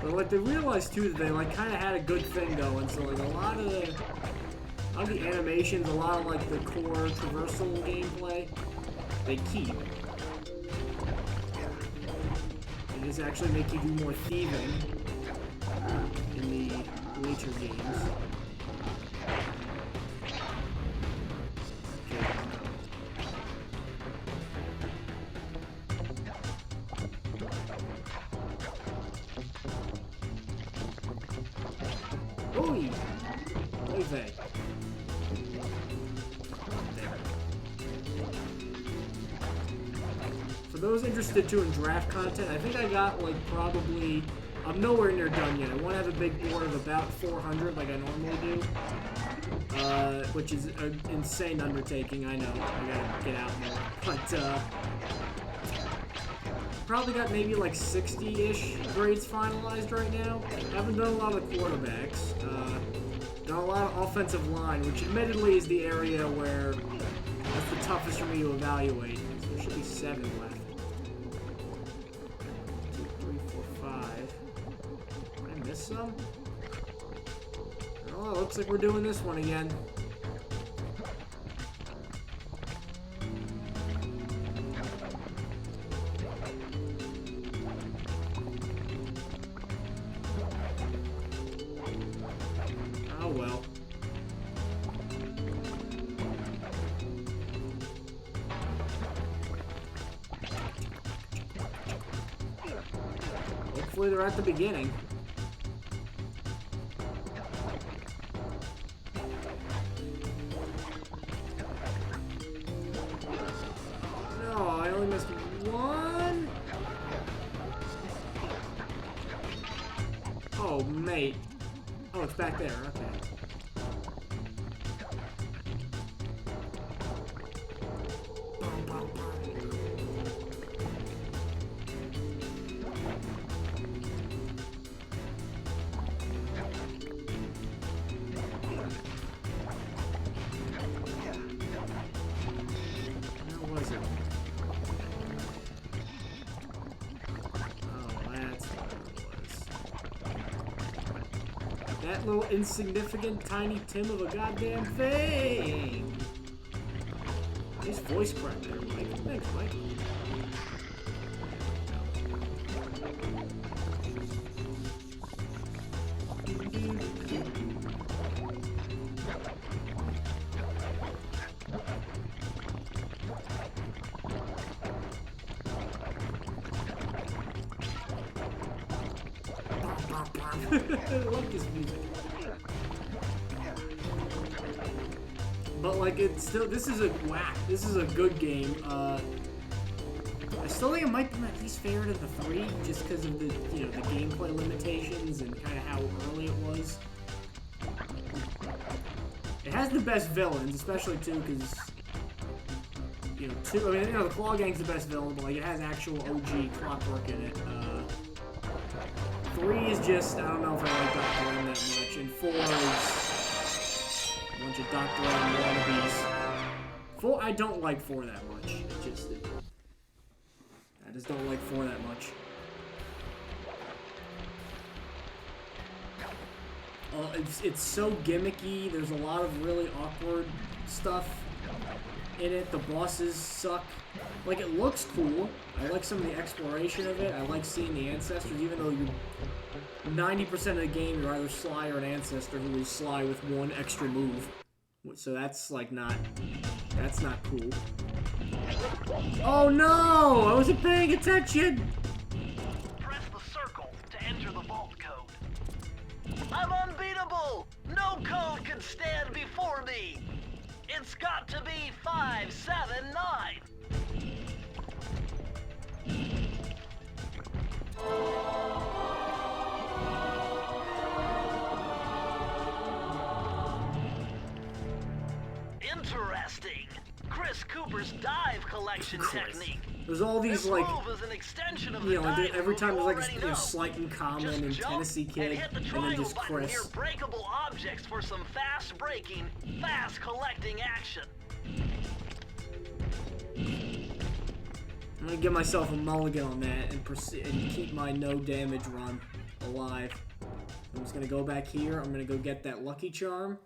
But like they realized too that they like kind of had a good thing going, so like a lot of the animations, a lot of like the core traversal gameplay, they keep. They just actually make you do more thieving in the later games. Oi! Oi vey. For those interested too in draft content, I think I got like probably... I'm nowhere near done yet. I want to have a big board of about 400 like I normally do. Which is an insane undertaking, I know. I gotta get out more. But, probably got maybe like 60-ish grades finalized right now. Haven't done a lot of quarterbacks. Done a lot of offensive line, which admittedly is the area where that's the toughest for me to evaluate. So there should be 7 left. 2, 3, 4, 5. Did I miss some? Oh, looks like we're doing this one again. Oh well. Hopefully they're at the beginning. No, I only missed one. Oh, mate. Oh, it's back there. Okay. that little insignificant tiny Tim of a goddamn thing. Nice voice crack there, Mike. Thanks, Mike. I like this music. But like it's still, this is a good game. I still think it might be my least favorite of the three, just because of the the gameplay limitations and kind of how early it was. It has the best villains, especially too, because the Claw Gang's the best villain, but like it has actual OG Clockwork in it. 3 is just, I don't know if I like Dr. M that much, and 4 is a bunch of Dr. M wannabes. 4, I don't like 4 that much. I just don't like 4 that much. It's so gimmicky. There's a lot of really awkward stuff in it. The bosses suck. Like, it looks cool. I like some of the exploration of it. I like seeing the ancestors, even though 90% of the game you're either Sly or an ancestor who is Sly with one extra move. So that's like that's not cool. Oh no! I wasn't paying attention! Press the circle to enter the vault code. I'm unbeatable! No code can stand before me! It's got to be 579! Interesting. Chris Cooper's dive collection technique. There's all these This like, move is an extension of the like every time there's like already a know. Slight and Common Just and jump Tennessee Kid, and hit the and then triangle just button near Chris. breakable objects for some fast breaking, fast collecting action. I'm gonna give myself a mulligan on that and keep my no damage run alive. I'm just gonna go back here. I'm gonna go get that Lucky Charm.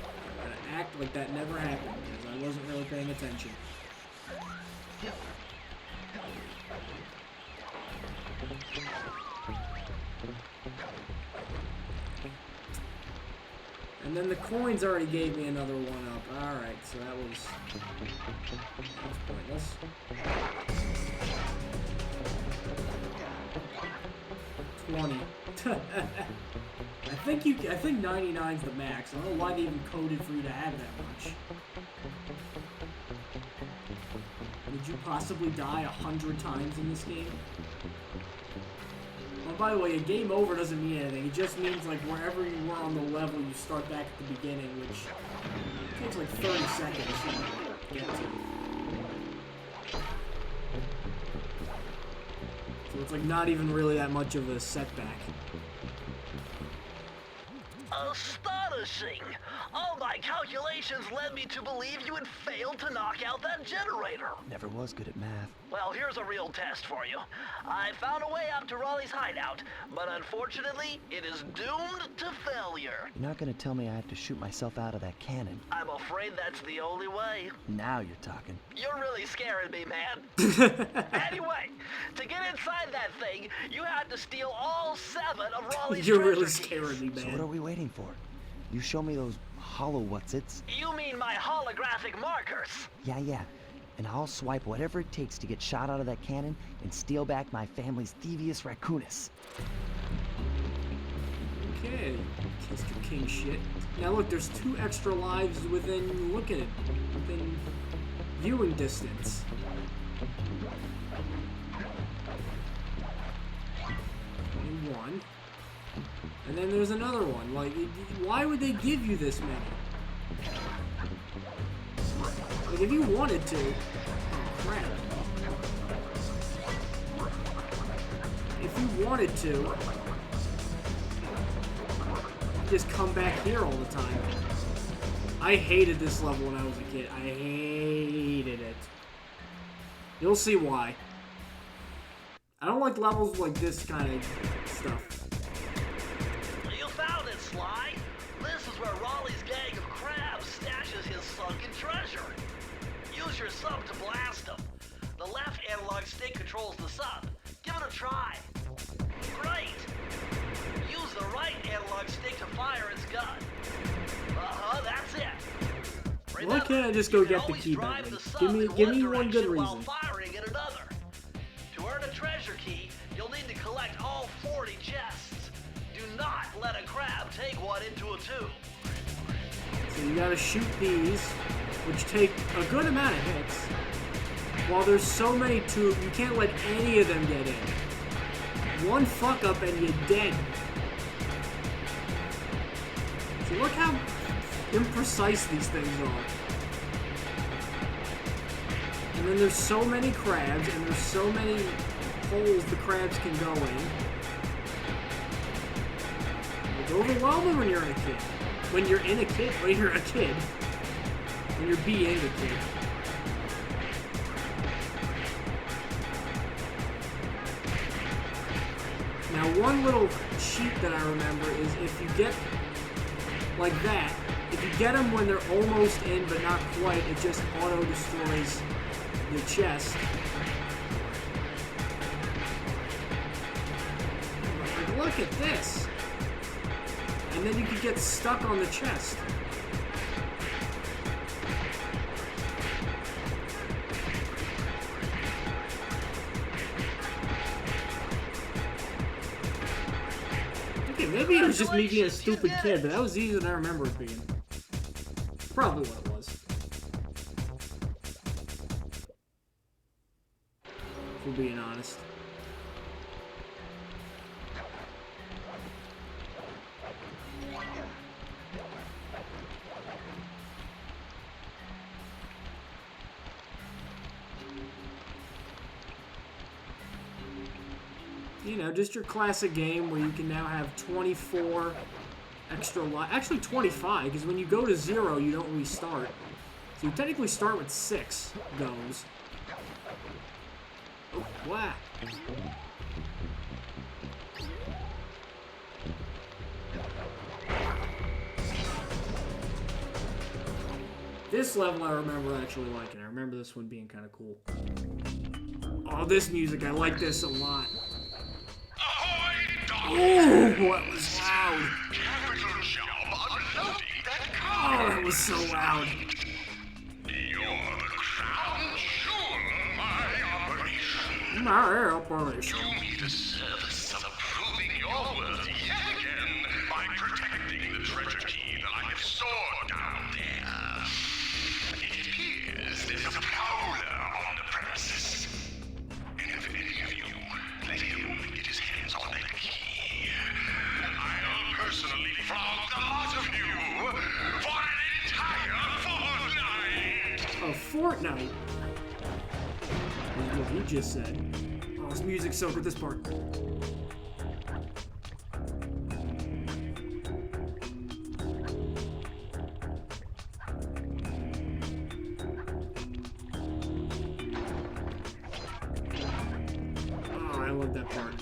I'm gonna act like that never happened because I wasn't really paying attention. And then the coins already gave me another one up. Alright, so that was pointless. 20. I think 99's the max. I don't know why they even coded for you to have that much. Would you possibly die 100 times in this game? Oh, by the way, a game over doesn't mean anything. It just means, like, wherever you were on the level, you start back at the beginning, which takes, like, 30 seconds to get to. So it's, like, not even really that much of a setback. Astonishing! All my calculations led me to believe you had failed to knock out that generator. Never was good at math. Well, here's a real test for you. I found a way out to Raleigh's hideout, but unfortunately, it is doomed to failure. You're not gonna tell me I have to shoot myself out of that cannon. I'm afraid that's the only way. Now you're talking. You're really scaring me, man. Anyway, to get inside that thing, you had to steal all 7 of Raleigh's You're treasure really keys. scaring me, So what man. are we waiting for? You show me those hollow what's-its? You mean my holographic markers? Yeah. And I'll swipe whatever it takes to get shot out of that cannon and steal back my family's devious raccoonus. Okay, Mr. King shit. Now look, there's 2 extra lives within, look at it, within viewing distance. 21. And then there's another one. Like, why would they give you this many? Like, if you wanted to... Oh, crap. If you wanted to... just come back here all the time. I hated this level when I was a kid. I hated it. You'll see why. I don't like levels like this kind of stuff. You found it, Sly. This is where Raleigh's gang of crabs stashes his sunken treasure. Use your sub to blast them. The left analog stick controls the sub. Give it a try. Great. Use the right analog stick to fire its gun. That's it. Why can't I just go get the key back? Give me one good reason. Firing at another. To earn a treasure key, you'll need to collect all 40 chests. Do not let a crab take one into a tube. So you gotta shoot these, which take a good amount of hits. While there's so many tubes, you can't let any of them get in. One fuck up and you're dead. So look how imprecise these things are. And then there's so many crabs, and there's so many holes the crabs can go in. It's overwhelming when you're a kid. When you're a kid. When you're being a kid. Now, one little cheat that I remember is if you get like that, if you get them when they're almost in but not quite, it just auto-destroys the chest. Like, look at this! And then you could get stuck on the chest. Okay, maybe it was just me being a stupid kid, but that was easier than I remember it being. Probably what it was. If we're being honest. You know, just your classic game where you can now have 24 extra life. Actually 25, because when you go to 0, you don't restart. So you technically start with 6 goes. Oh, wow. This level I remember actually liking. I remember this one being kind of cool. Oh, this music, I like this a lot. Oh, that was loud. Oh, that was so loud. My operation. Do me the service of proving your worth yet again by protecting the treasure key that I have stored down there. It appears there's a prowler on the premises. And if any of you let him get his hands on that key, I'll personally flog the lot of you for an entire fortnight. A fortnight? What he just said. Oh, this music's so good, this part. Oh, I love that part.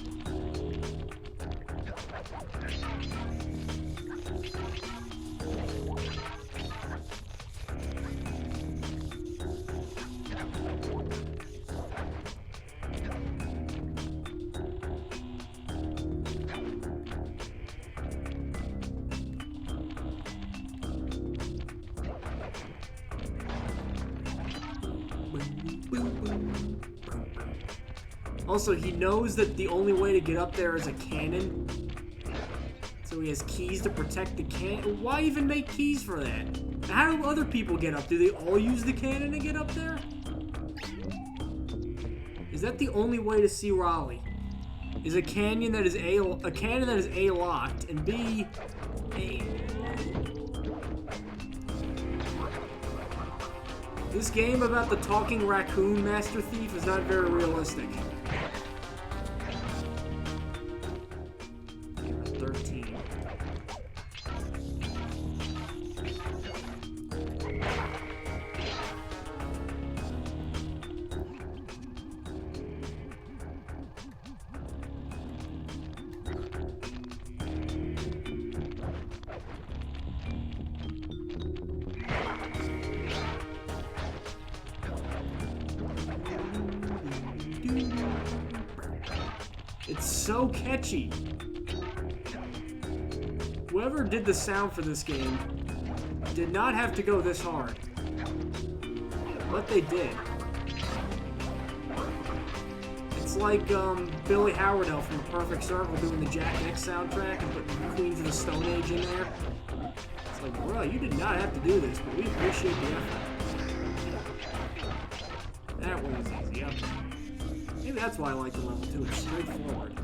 Also, he knows that the only way to get up there is a cannon. So he has keys to protect the cannon. Why even make keys for that? How do other people get up? Do they all use the cannon to get up there? Is that the only way to see Raleigh? Is a canyon that is a cannon that is A locked and B a. This game about the talking raccoon master thief is not very realistic. 13. so catchy. Whoever did the sound for this game did not have to go this hard. But they did. It's like Billy Howardell from The Perfect Circle doing the Jack X soundtrack and putting Queens of the Stone Age in there. It's like, bro, you did not have to do this, but we appreciate the effort. That one was easy. Yep. Maybe that's why I like the level 2. It's straightforward.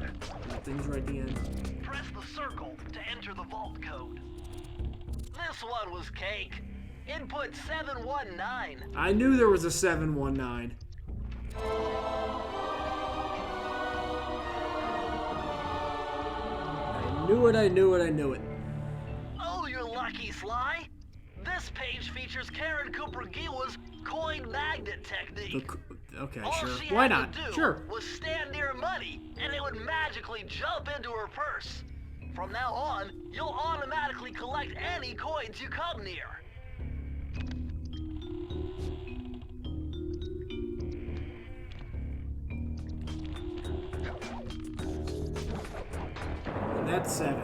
Things right at the end. Press the circle to enter the vault code. This one was cake. Input 719. I knew there was a 719. I knew it. Oh, you're lucky, Sly. This page features Karen Cooper Giwa's coin magnet technique. Okay, All sure. she Why had not? to do Sure. was stand near money, and it would magically jump into her purse. From now on, you'll automatically collect any coins you come near. And that's 7.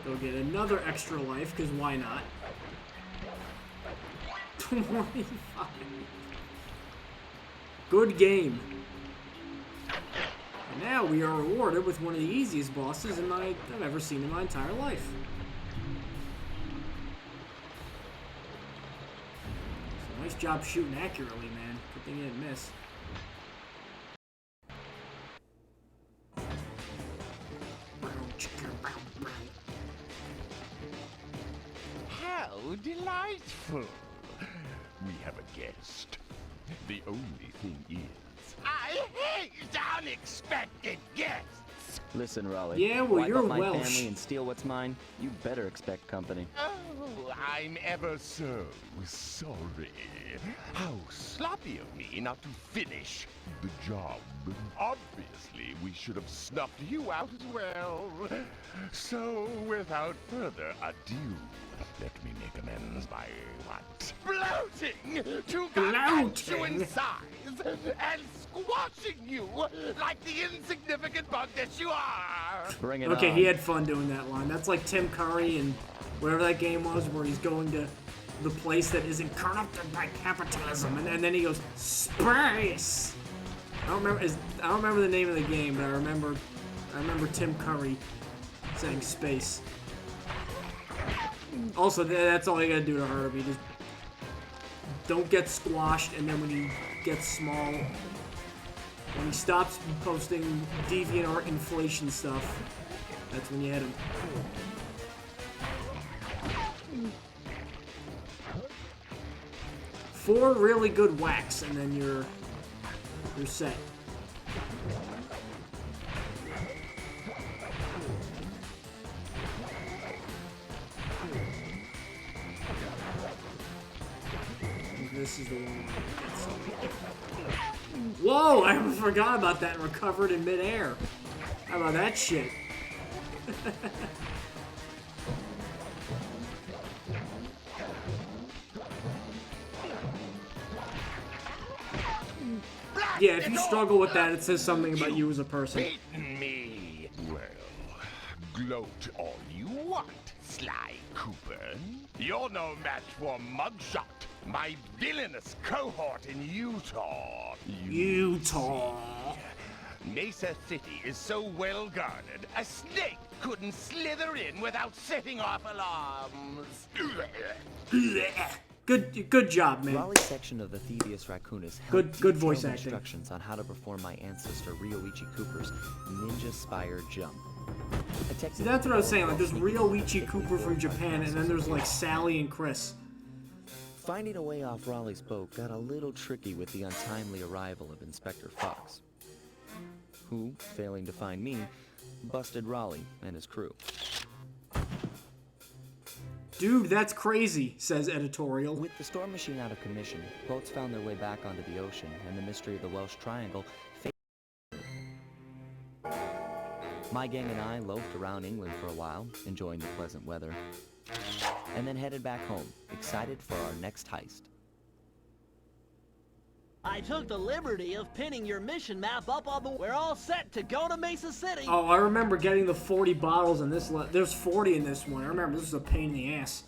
Go get another extra life, because why not? 25. Good game. And now we are rewarded with one of the easiest bosses I've ever seen in my entire life. So nice job shooting accurately, man. Good thing you didn't miss. How delightful! We have a guest. The only thing is, I hate unexpected guests! Listen, Raleigh. Yeah, well, wipe you're up my Welsh. family and steal what's mine. You better expect company. Oh, I'm ever so sorry. How sloppy of me not to finish the job. Obviously, we should have snuffed you out as well. So, without further ado, let me make amends by what? Bloating to gargantuan size and squashing you like the insignificant bug that you are! Bring it Okay, on. he had fun doing that line. That's like Tim Curry and whatever that game was where he's going to the place that isn't corrupted by capitalism, and then he goes, space! I don't remember the name of the game, but I remember Tim Curry saying space. Also, that's all you gotta do to hurt him. You just don't get squashed, and then when he gets small, when he stops posting DeviantArt inflation stuff, that's when you hit him. Four really good whacks, and then you're set. This is the one. Whoa! I forgot about that and recovered in midair. How about that shit? Yeah, if you struggle with that, it says something about you as a person. Beaten me. Well, gloat all you want, Sly Cooper. You're no match for Mugshot, my villainous cohort in Utah. Utah. Mesa City is so well guarded, a snake couldn't slither in without setting off alarms. Good job, man. Raleigh's section of the Thievius Raccoonus held Good voice detailed acting. instructions on how to perform my ancestor Ryoichi Cooper's ninja spire jump. See, that's what I was saying. Like, there's Ryoichi Cooper from Japan, and then there's like Sally and Chris. Finding a way off Raleigh's boat got a little tricky with the untimely arrival of Inspector Fox, who, failing to find me, busted Raleigh and his crew. Dude, that's crazy, says editorial. With the storm machine out of commission, boats found their way back onto the ocean, and the mystery of the Welsh Triangle faded. My gang and I loafed around England for a while, enjoying the pleasant weather, and then headed back home, excited for our next heist. I took the liberty of pinning your mission map up on the... We're all set to go to Mesa City. Oh, I remember getting the 40 bottles in this. There's 40 in this one. I remember this was a pain in the ass.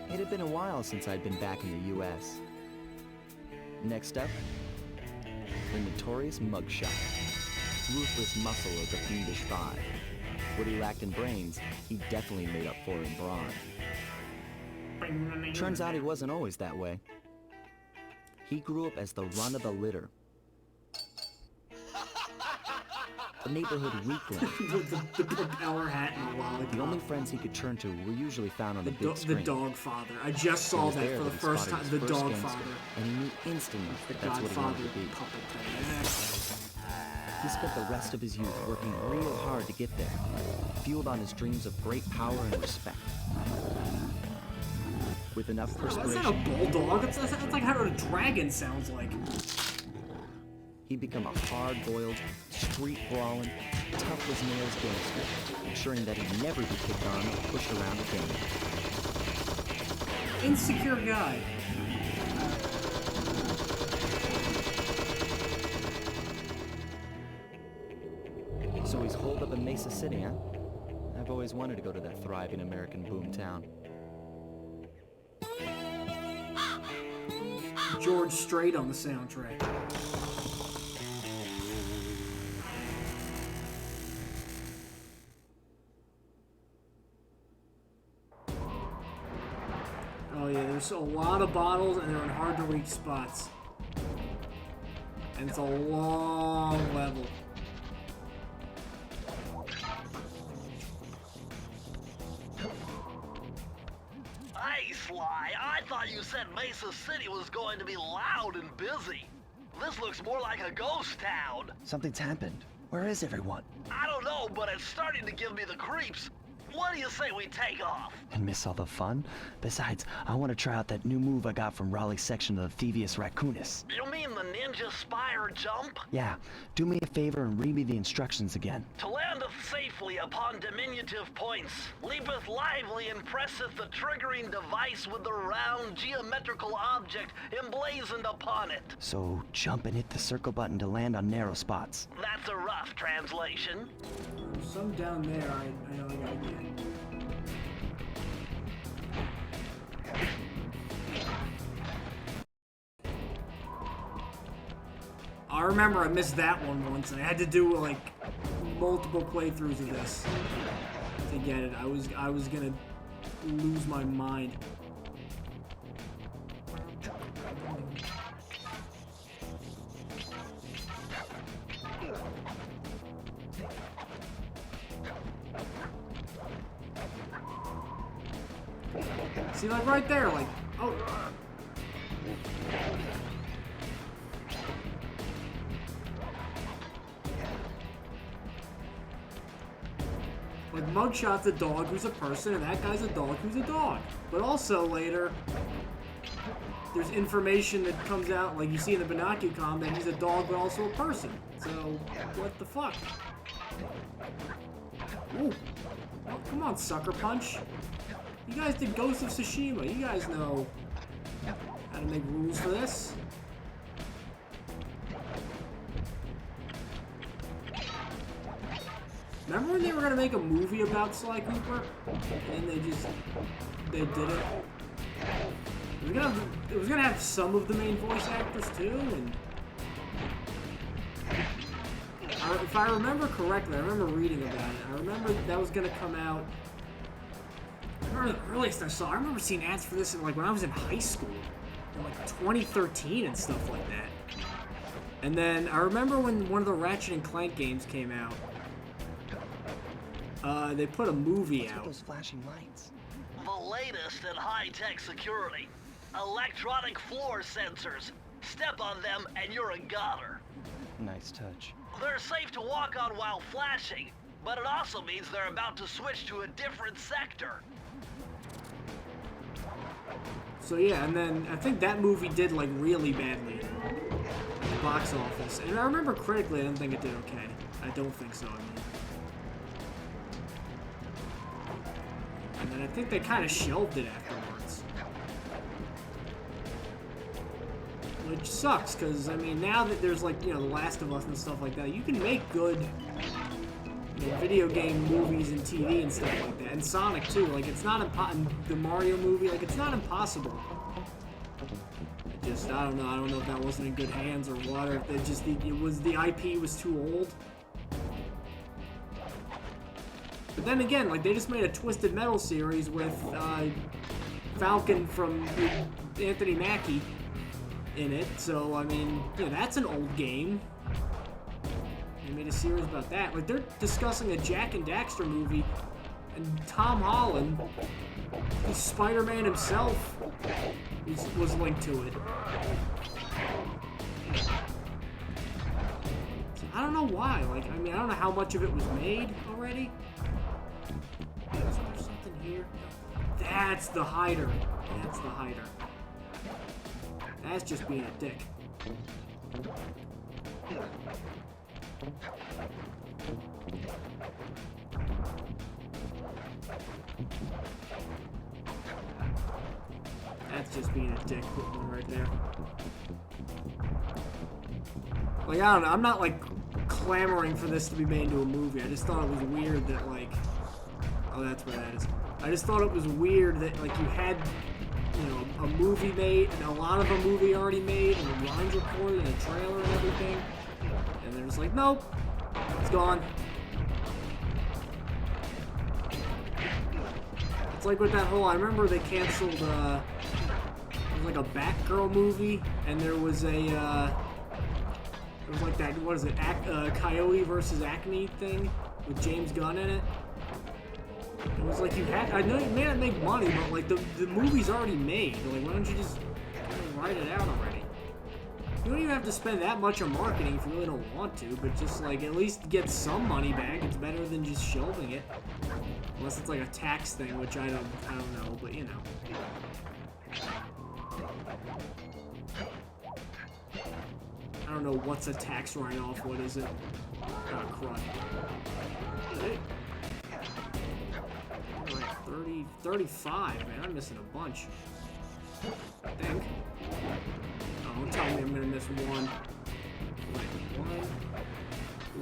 It had been a while since I'd been back in the U.S. Next up, the notorious mugshot. Ruthless muscle of the fiendish five. What he lacked in brains, he definitely made up for in brawn. Turns out he wasn't always that way. He grew up as the run of the litter. A neighborhood weakling. the propeller hat and the lollipop. The only friends he could turn to were usually found on the big The screen. dog father. I just saw that for the first time. The dog father. And he knew instantly The that's what he Godfather wanted to be. puppet thing. He spent the rest of his youth working real hard to get there, fueled on his dreams of great power and respect. With enough That's perspiration, not a bulldog. That's like how a dragon sounds like. he'd become a hard-boiled, street-brawling, tough-as-nails gangster, ensuring that he'd never be kicked on or pushed around again. Insecure guy. So he's holed up in Mesa City, huh? I've always wanted to go to that thriving American boomtown. George Strait on the soundtrack. Oh yeah, there's a lot of bottles and they're in hard to reach spots. And it's a long level. Hey, Sly, I thought you said Mesa City was going to be loud and busy. This looks more like a ghost town. Something's happened. Where is everyone? I don't know, but it's starting to give me the creeps. What do you say we take off? And miss all the fun? Besides, I want to try out that new move I got from Raleigh's section of the Thievius Raccoonus. You mean the ninja spire jump? Yeah, do me a favor and read me the instructions again. To landeth safely upon diminutive points, leapeth lively and presseth the triggering device with the round geometrical object emblazoned upon it. So jump and hit the circle button to land on narrow spots. That's a rough translation. There's some down there I know I gotta get. I remember I missed that one once, and I had to do like multiple playthroughs of this to get it. I was gonna lose my mind. See, like right there, like, oh. Like, Mugshot's a dog who's a person, and that guy's a dog who's a dog. But also later, there's information that comes out, like you see in the Binocucom, that he's a dog but also a person. So, what the fuck? Ooh. Oh, come on, Sucker Punch. You guys did Ghost of Tsushima. You guys know how to make rules for this. Remember when they were gonna make a movie about Sly Cooper, and they did it? It was gonna have some of the main voice actors too, and if I remember correctly, I remember reading about it. I remember that was gonna come out. I remember the earliest I saw. I remember seeing ads for this in, like when I was in high school, in like 2013 and stuff like that. And then I remember when one of the Ratchet and Clank games came out. They put a movie out. Those flashing lights. The latest in high-tech security. Electronic floor sensors. Step on them and you're a goner. Nice touch. They're safe to walk on while flashing, but it also means they're about to switch to a different sector. So yeah, and then I think that movie did like really badly at the box office. And I remember critically, I didn't think it did okay. I don't think so. I mean, and then I think they kind of shelved it afterwards, which sucks because I mean now that there's like The Last of Us and stuff like that, you can make good video game movies and TV and stuff like that, and Sonic too. Like it's not the Mario movie. Like it's not impossible. I don't know. I don't know if that wasn't in good hands or what, or if it just the IP was too old. But then again, like they just made a Twisted Metal series with Falcon from Anthony Mackie in it. So I mean, that's an old game. They made a series about that. Like they're discussing a Jack and Daxter movie, and Tom Holland, who's Spider-Man himself, was linked to it. So I don't know why. Like I mean, I don't know how much of it was made already. Is there something here? That's the hider. That's the hider. That's just being a dick. That's just being a dick, putting one right there. Like, I don't know, I'm not like clamoring for this to be made into a movie. I just thought it was weird that like, oh, that's where that is. I just thought it was weird that like you had, a movie made, and a lot of a movie already made, and the lines recorded, and a trailer and everything, and they're just like, nope, it's gone. It's like with that whole, I remember they canceled, it was like a Batgirl movie, and there was a, it was like that, what is it, Coyote versus Acme thing with James Gunn in it. It was like you had, I know it may not make money, but like the movie's already made. Like, why don't you just write it out already? You don't even have to spend that much on marketing if you really don't want to, but just like at least get some money back. It's better than just shelving it. Unless it's like a tax thing, which I don't know, but I don't know what's a tax write-off, what is it? Oh, crud. Right? 30, 35, man, I'm missing a bunch. I think. Oh, don't tell me I'm gonna miss one. Wait, 1,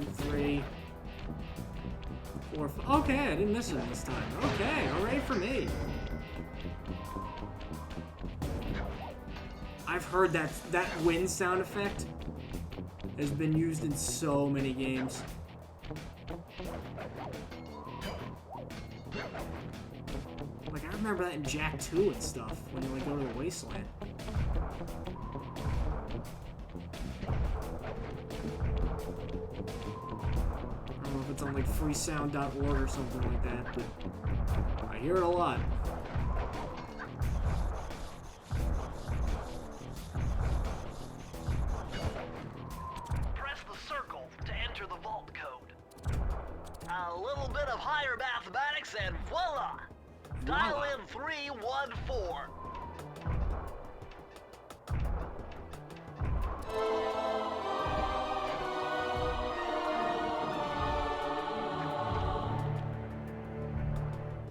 2, 3, 4, 5. Okay, I didn't miss it this time. Okay, alright for me. I've heard that wind sound effect has been used in so many games. Like, I remember that in Jak 2 and stuff, when you, like, go to the wasteland. I don't know if it's on, like, freesound.org or something like that, but I hear it a lot. Press the circle to enter the vault code. A little bit of higher mathematics and voila! Dial in 314.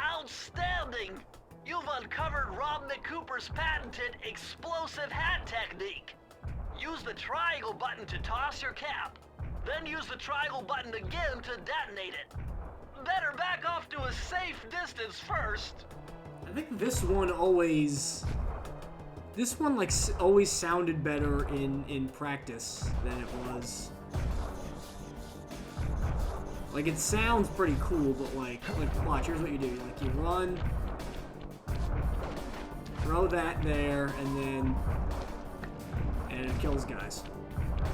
Outstanding! You've uncovered Rob McCooper's patented explosive hat technique. Use the triangle button to toss your cap. Then use the triangle button again to detonate it. Better back off to a safe distance first. I think this one always sounded better in practice than it was. Like, it sounds pretty cool, but like watch, here's what you do. Like, you run, throw that there, and it kills guys.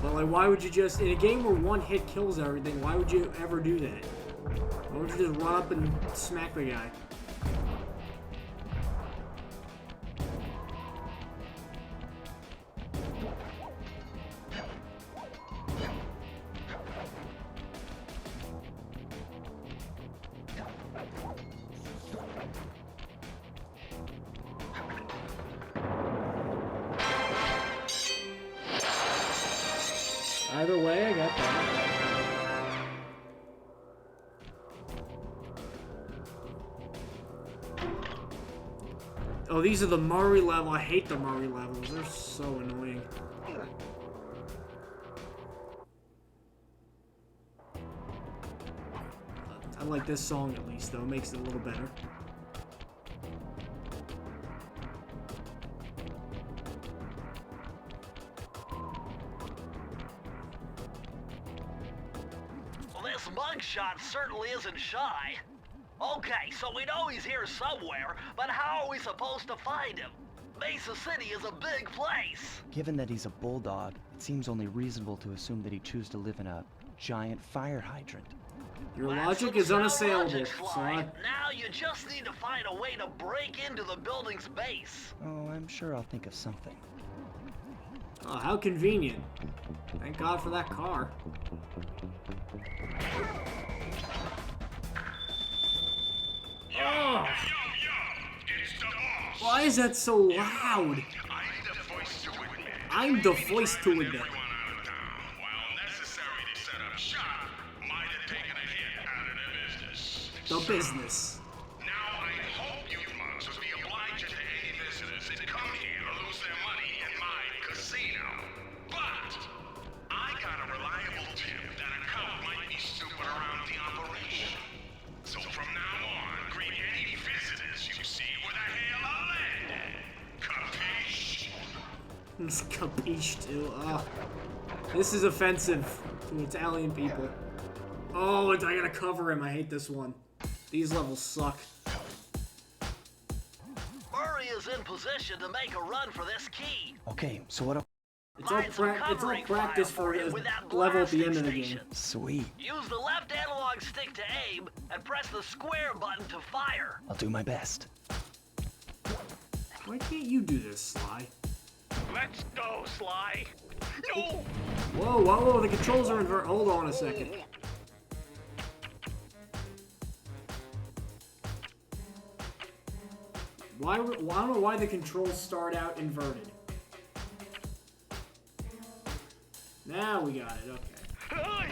But like, why would you just, in a game where one hit kills everything, why would you ever do that? Why don't you just run up and smack the guy? Either way, I got that. Oh, these are the Murray level. I hate the Murray levels. They're so annoying. I like this song at least, though. It makes it a little better. Well, this mugshot certainly isn't shy. Okay, so we know he's here somewhere, but how are we supposed to find him? Mesa City is a big place. Given that he's a bulldog, it seems only reasonable to assume that he'd choose to live in a giant fire hydrant. Your That's logic some is unassailable, logic, Sly. Sly. Now you just need to find a way to break into the building's base. Oh, I'm sure I'll think of something. Oh, how convenient. Thank God for that car. Oh. It's the boss. Why is that so loud? I'm the voice to admit. I'm the voice to admit. Everyone out of town, while necessary to set up shop, might have taken a hit out of their business. The business. Now I hope you mugs will be obliging to any visitors that come here to lose their money in my casino. But I got a reliable tip that a cop might be snooping around the operation. So from now on, greet any visitors you see with a hail of lead. Capiche? It's capiche too. Oh. This is offensive to Italian people. Oh, I gotta cover him. I hate this one. These levels suck. Murray is in position to make a run for this key. Okay, so what? It's all, Find some it's all covering practice fire for him the with that level at the blasting end of the station. game. Sweet. Use the left analog stick to aim and press the square button to fire. I'll do my best. Why can't you do this, Sly? Let's go, Sly. No! Whoa, whoa, whoa, the controls are inverted. Hold on a second. Why? I don't know why the controls start out inverted. Now we got it. Okay.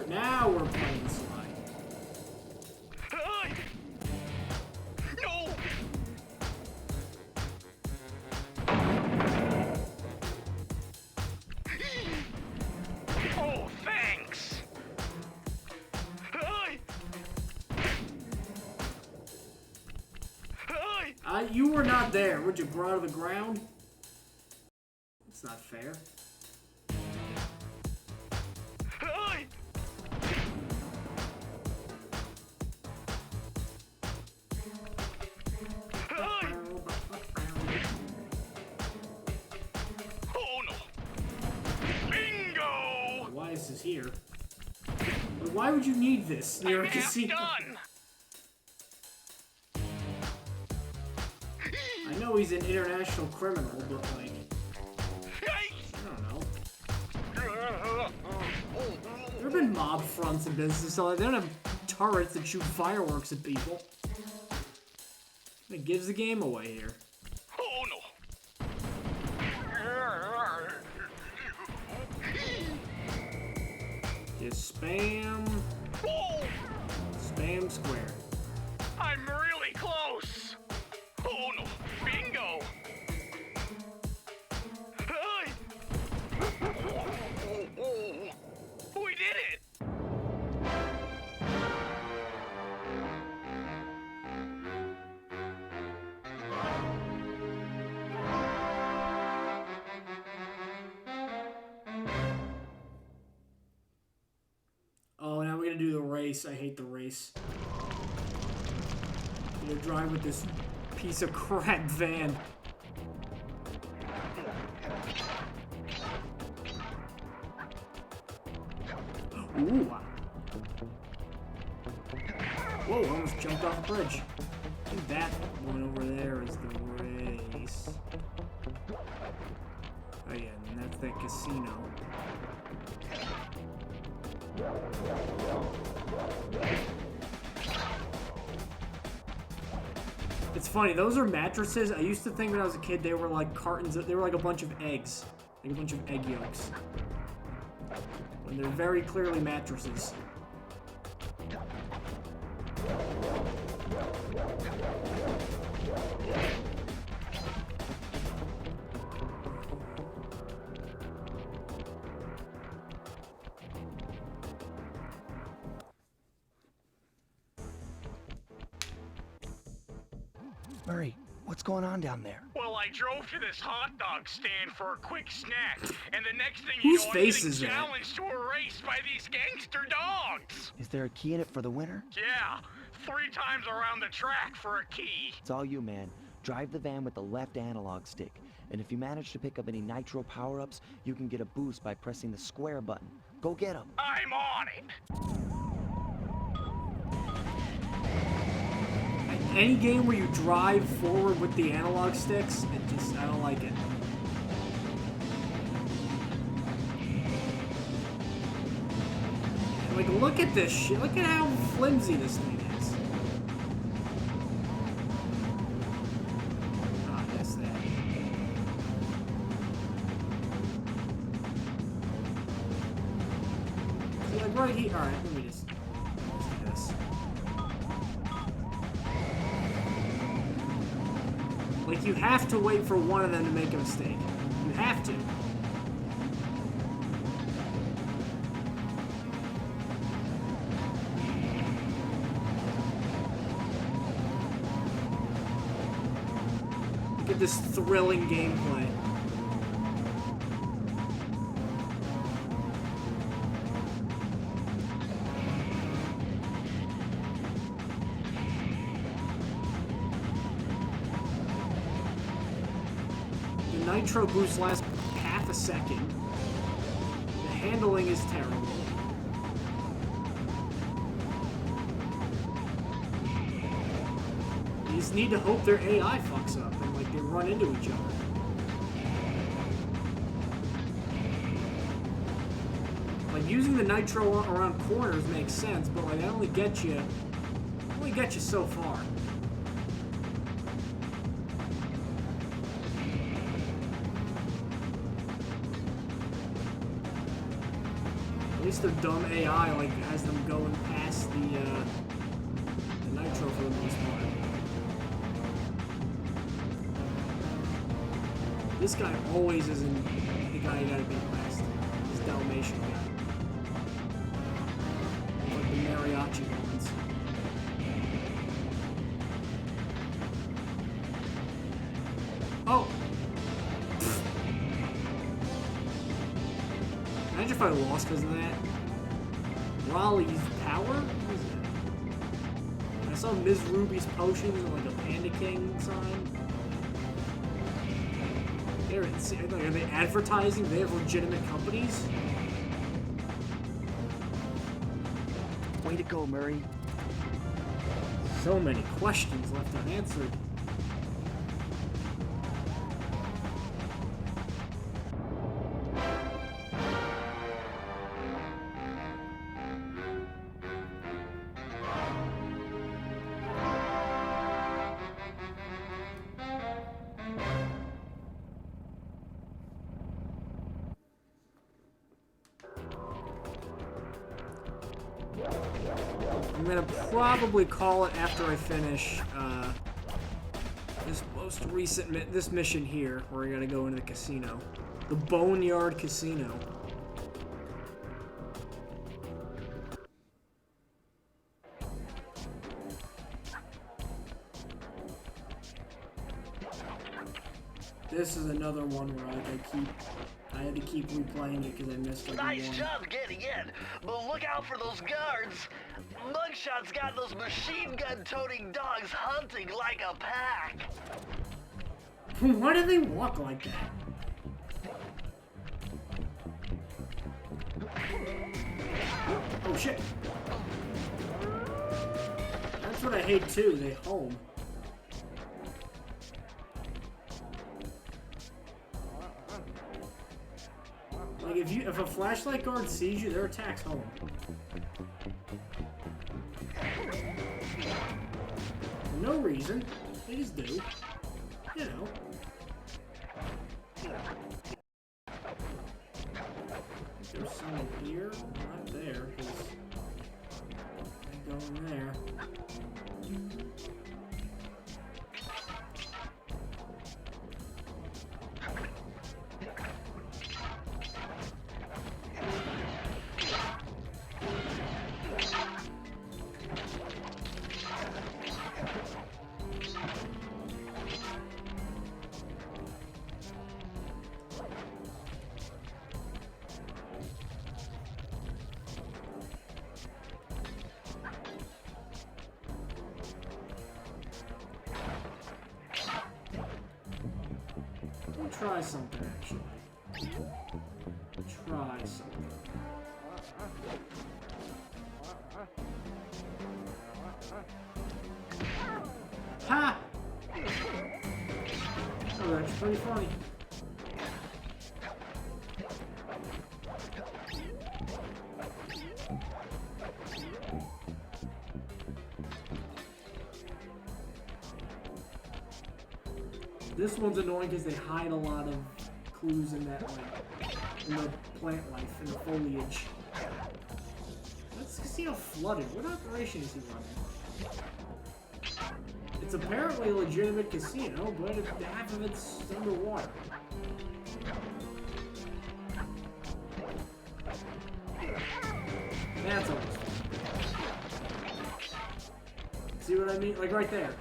Now we're playing Sly. No! Oh, thanks. You were not there. Would you grow to the ground? It's not fair. Oh no! Bingo! Why is this here? But why would you need this near a casino? Done! I know he's an international criminal, but like, I don't know. There have been mob fronts in business, so they don't have turrets that shoot fireworks at people. It gives the game away here. Oh no! Just spam, spam square. I'm really close! Oh no! Bingo! We did it! Oh, now we're gonna do the race. I hate the race. I'm gonna drive with this piece of crap van. Ooh. Whoa, I almost jumped off the bridge. I think that one over there is the race. Oh yeah, and that's the casino. It's funny, those are mattresses. I used to think when I was a kid they were like cartons, they were like a bunch of eggs. Like a bunch of egg yolks. When they're very clearly mattresses. Murray, what's going on down there? Well, I drove to this hot dog stand for a quick snack, and the next thing you Whose know, face I'm is getting that? challenged to a race by these gangster dogs. Is there a key in it for the winner? Yeah, 3 times around the track for a key. It's all you, man. Drive the van with the left analog stick. And if you manage to pick up any nitro power-ups, you can get a boost by pressing the square button. Go get them. I'm on it. Any game where you drive forward with the analog sticks, I don't like it. Like, look at this shit. Look at how flimsy this thing is. Ah, that's that. See, like right here. Alright, let me just do this. Like, you have to wait for one of them to make a mistake. You have to. Look at this thrilling gameplay. The nitro boost lasts half a second. The handling is terrible. You just need to hope their AI fucks up and like they run into each other. Like using the nitro around corners makes sense, but like that only gets you so far. At least their dumb AI like has them going past the nitro for the most part. This guy always isn't the guy you gotta beat last. This Dalmatian guy. Like the mariachi ones. Oh! Imagine if I lost because of that. Raleigh's power? What is that? I saw Ms. Ruby's potions and like a Panda King sign. Are they advertising? They have legitimate companies? Way to go, Murray. So many questions left unanswered. I'm gonna probably call it after I finish this most recent this mission here, where I gotta go into the casino, the Boneyard Casino. This is another one where I had to keep replaying it because I missed like Nice one. job getting in, but look out for those guards. Mugshot's got those machine gun-toting dogs hunting like a pack. Why do they walk like that? Oh shit. That's what I hate too, they home. Like if a flashlight guard sees you, their attack's home. For no reason. They just do. You know. There's someone here, not there, because I go in there. Try something, actually. Try something. Ha! Oh, that's pretty funny. This one's annoying because they hide a lot of clues in that, like, in the plant life, in the foliage. Let's see how flooded. What operation is he running? It's apparently a legitimate casino, but half of it's underwater. That's always fun. See what I mean? Like right there.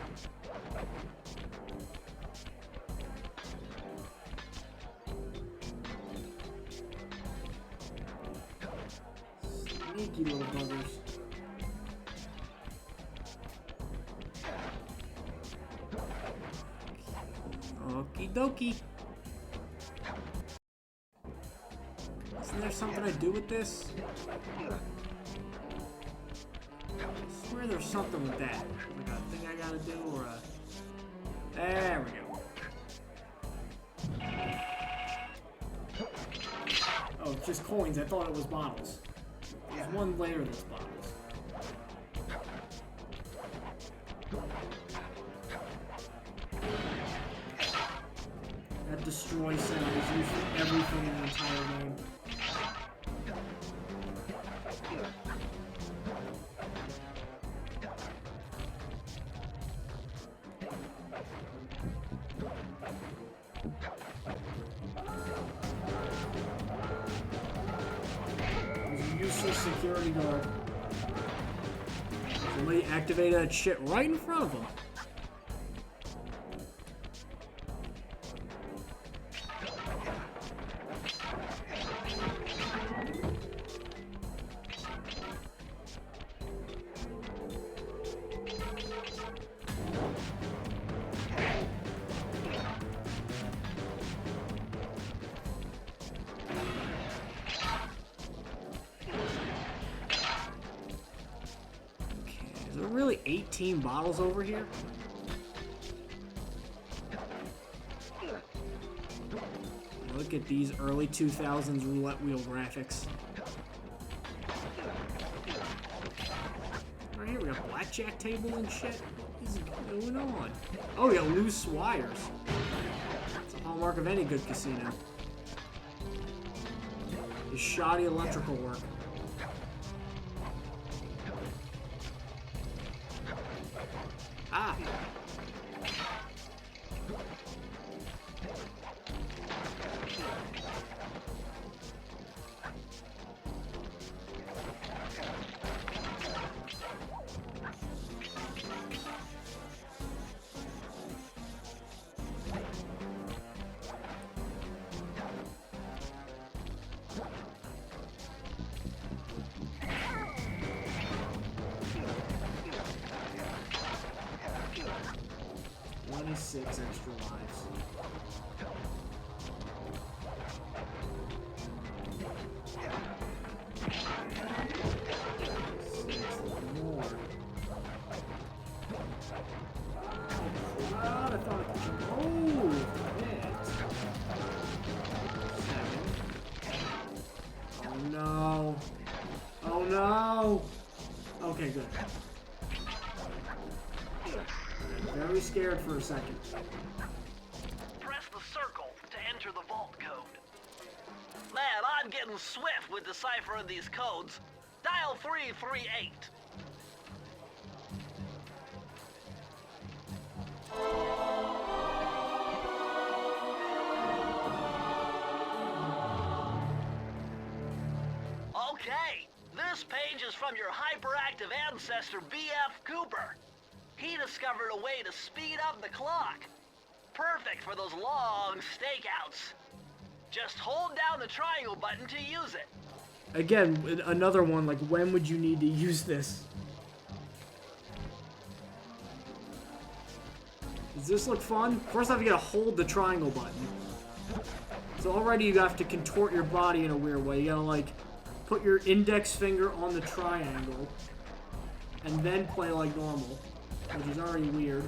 Sneaky little buggers. Okie dokie. Isn't there something I do with this? I swear there's something with that. Like a thing I gotta do or a... There we go. Oh, it's just coins. I thought it was bottles. There's one layer that's bottles. That destroy sound is used for everything in the entire game. Security guard. Somebody activated that shit right in front of him. Is there really 18 bottles over here? Look at these early 2000s roulette wheel graphics. Right here we got blackjack table and shit. What is going on? Oh, we got loose wires. It's a hallmark of any good casino. Is shoddy electrical work. Ah! Six extra lives. Six more. Oh, God, I thought I could jump. Oh, hit. 7. Oh, no. Oh, no. Okay, good. Very scared for a second. Press the circle to enter the vault code. Man, I'm getting swift with deciphering these codes, dial 338. Okay, this page is from your hyperactive ancestor, B.F. Cooper. He discovered a way to speed up the clock. Perfect for those long stakeouts. Just hold down the triangle button to use it. Again, another one, like, when would you need to use this? Does this look fun? First off, you gotta hold the triangle button. So already you have to contort your body in a weird way. You gotta, like, put your index finger on the triangle and then play like normal, which is already weird.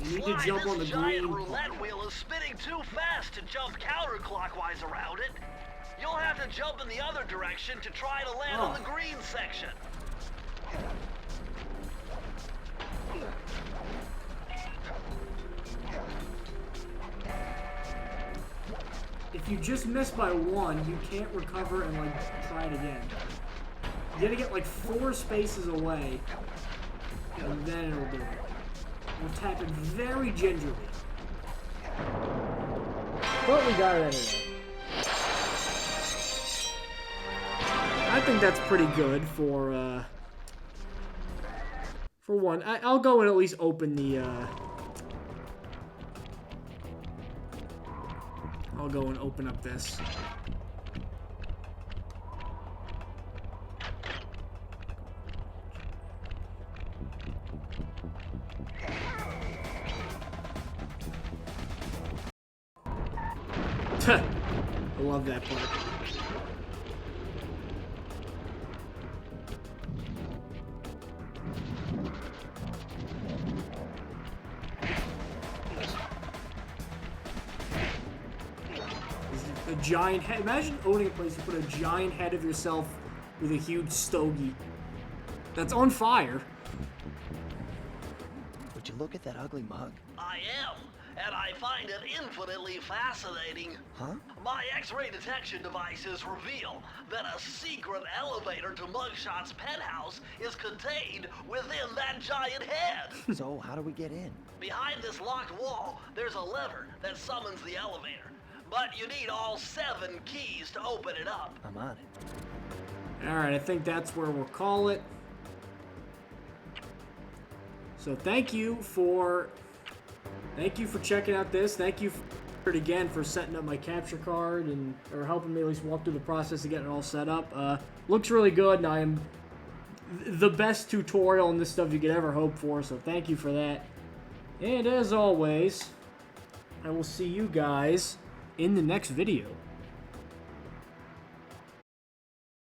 You need to jump on the this giant green roulette part. wheel is spinning too fast to jump counterclockwise around it. You'll have to jump in the other direction to try to land on the green section. If you just miss by one, you can't recover and, like, try it again. You gotta get, like, 4 spaces away, and then it'll do it. We'll tap it very gingerly. But we got it anyway. I think that's pretty good for one. I'll go and at least open the, I'll go and open up this. I love that part. A giant head. Imagine owning a place you put a giant head of yourself with a huge stogie that's on fire. Would you look at that ugly mug? I am, and I find it infinitely fascinating. Huh? My X-ray detection devices reveal that a secret elevator to Mugshot's penthouse is contained within that giant head. So, how do we get in? Behind this locked wall, there's a lever that summons the elevator. But you need all 7 keys to open it up. I'm on it. Alright, I think that's where we'll call it. So thank you for checking out this. Thank you again for setting up my capture card and or helping me at least walk through the process of getting it all set up. Looks really good, and I am the best tutorial in this stuff you could ever hope for, so thank you for that. And as always, I will see you guys in the next video.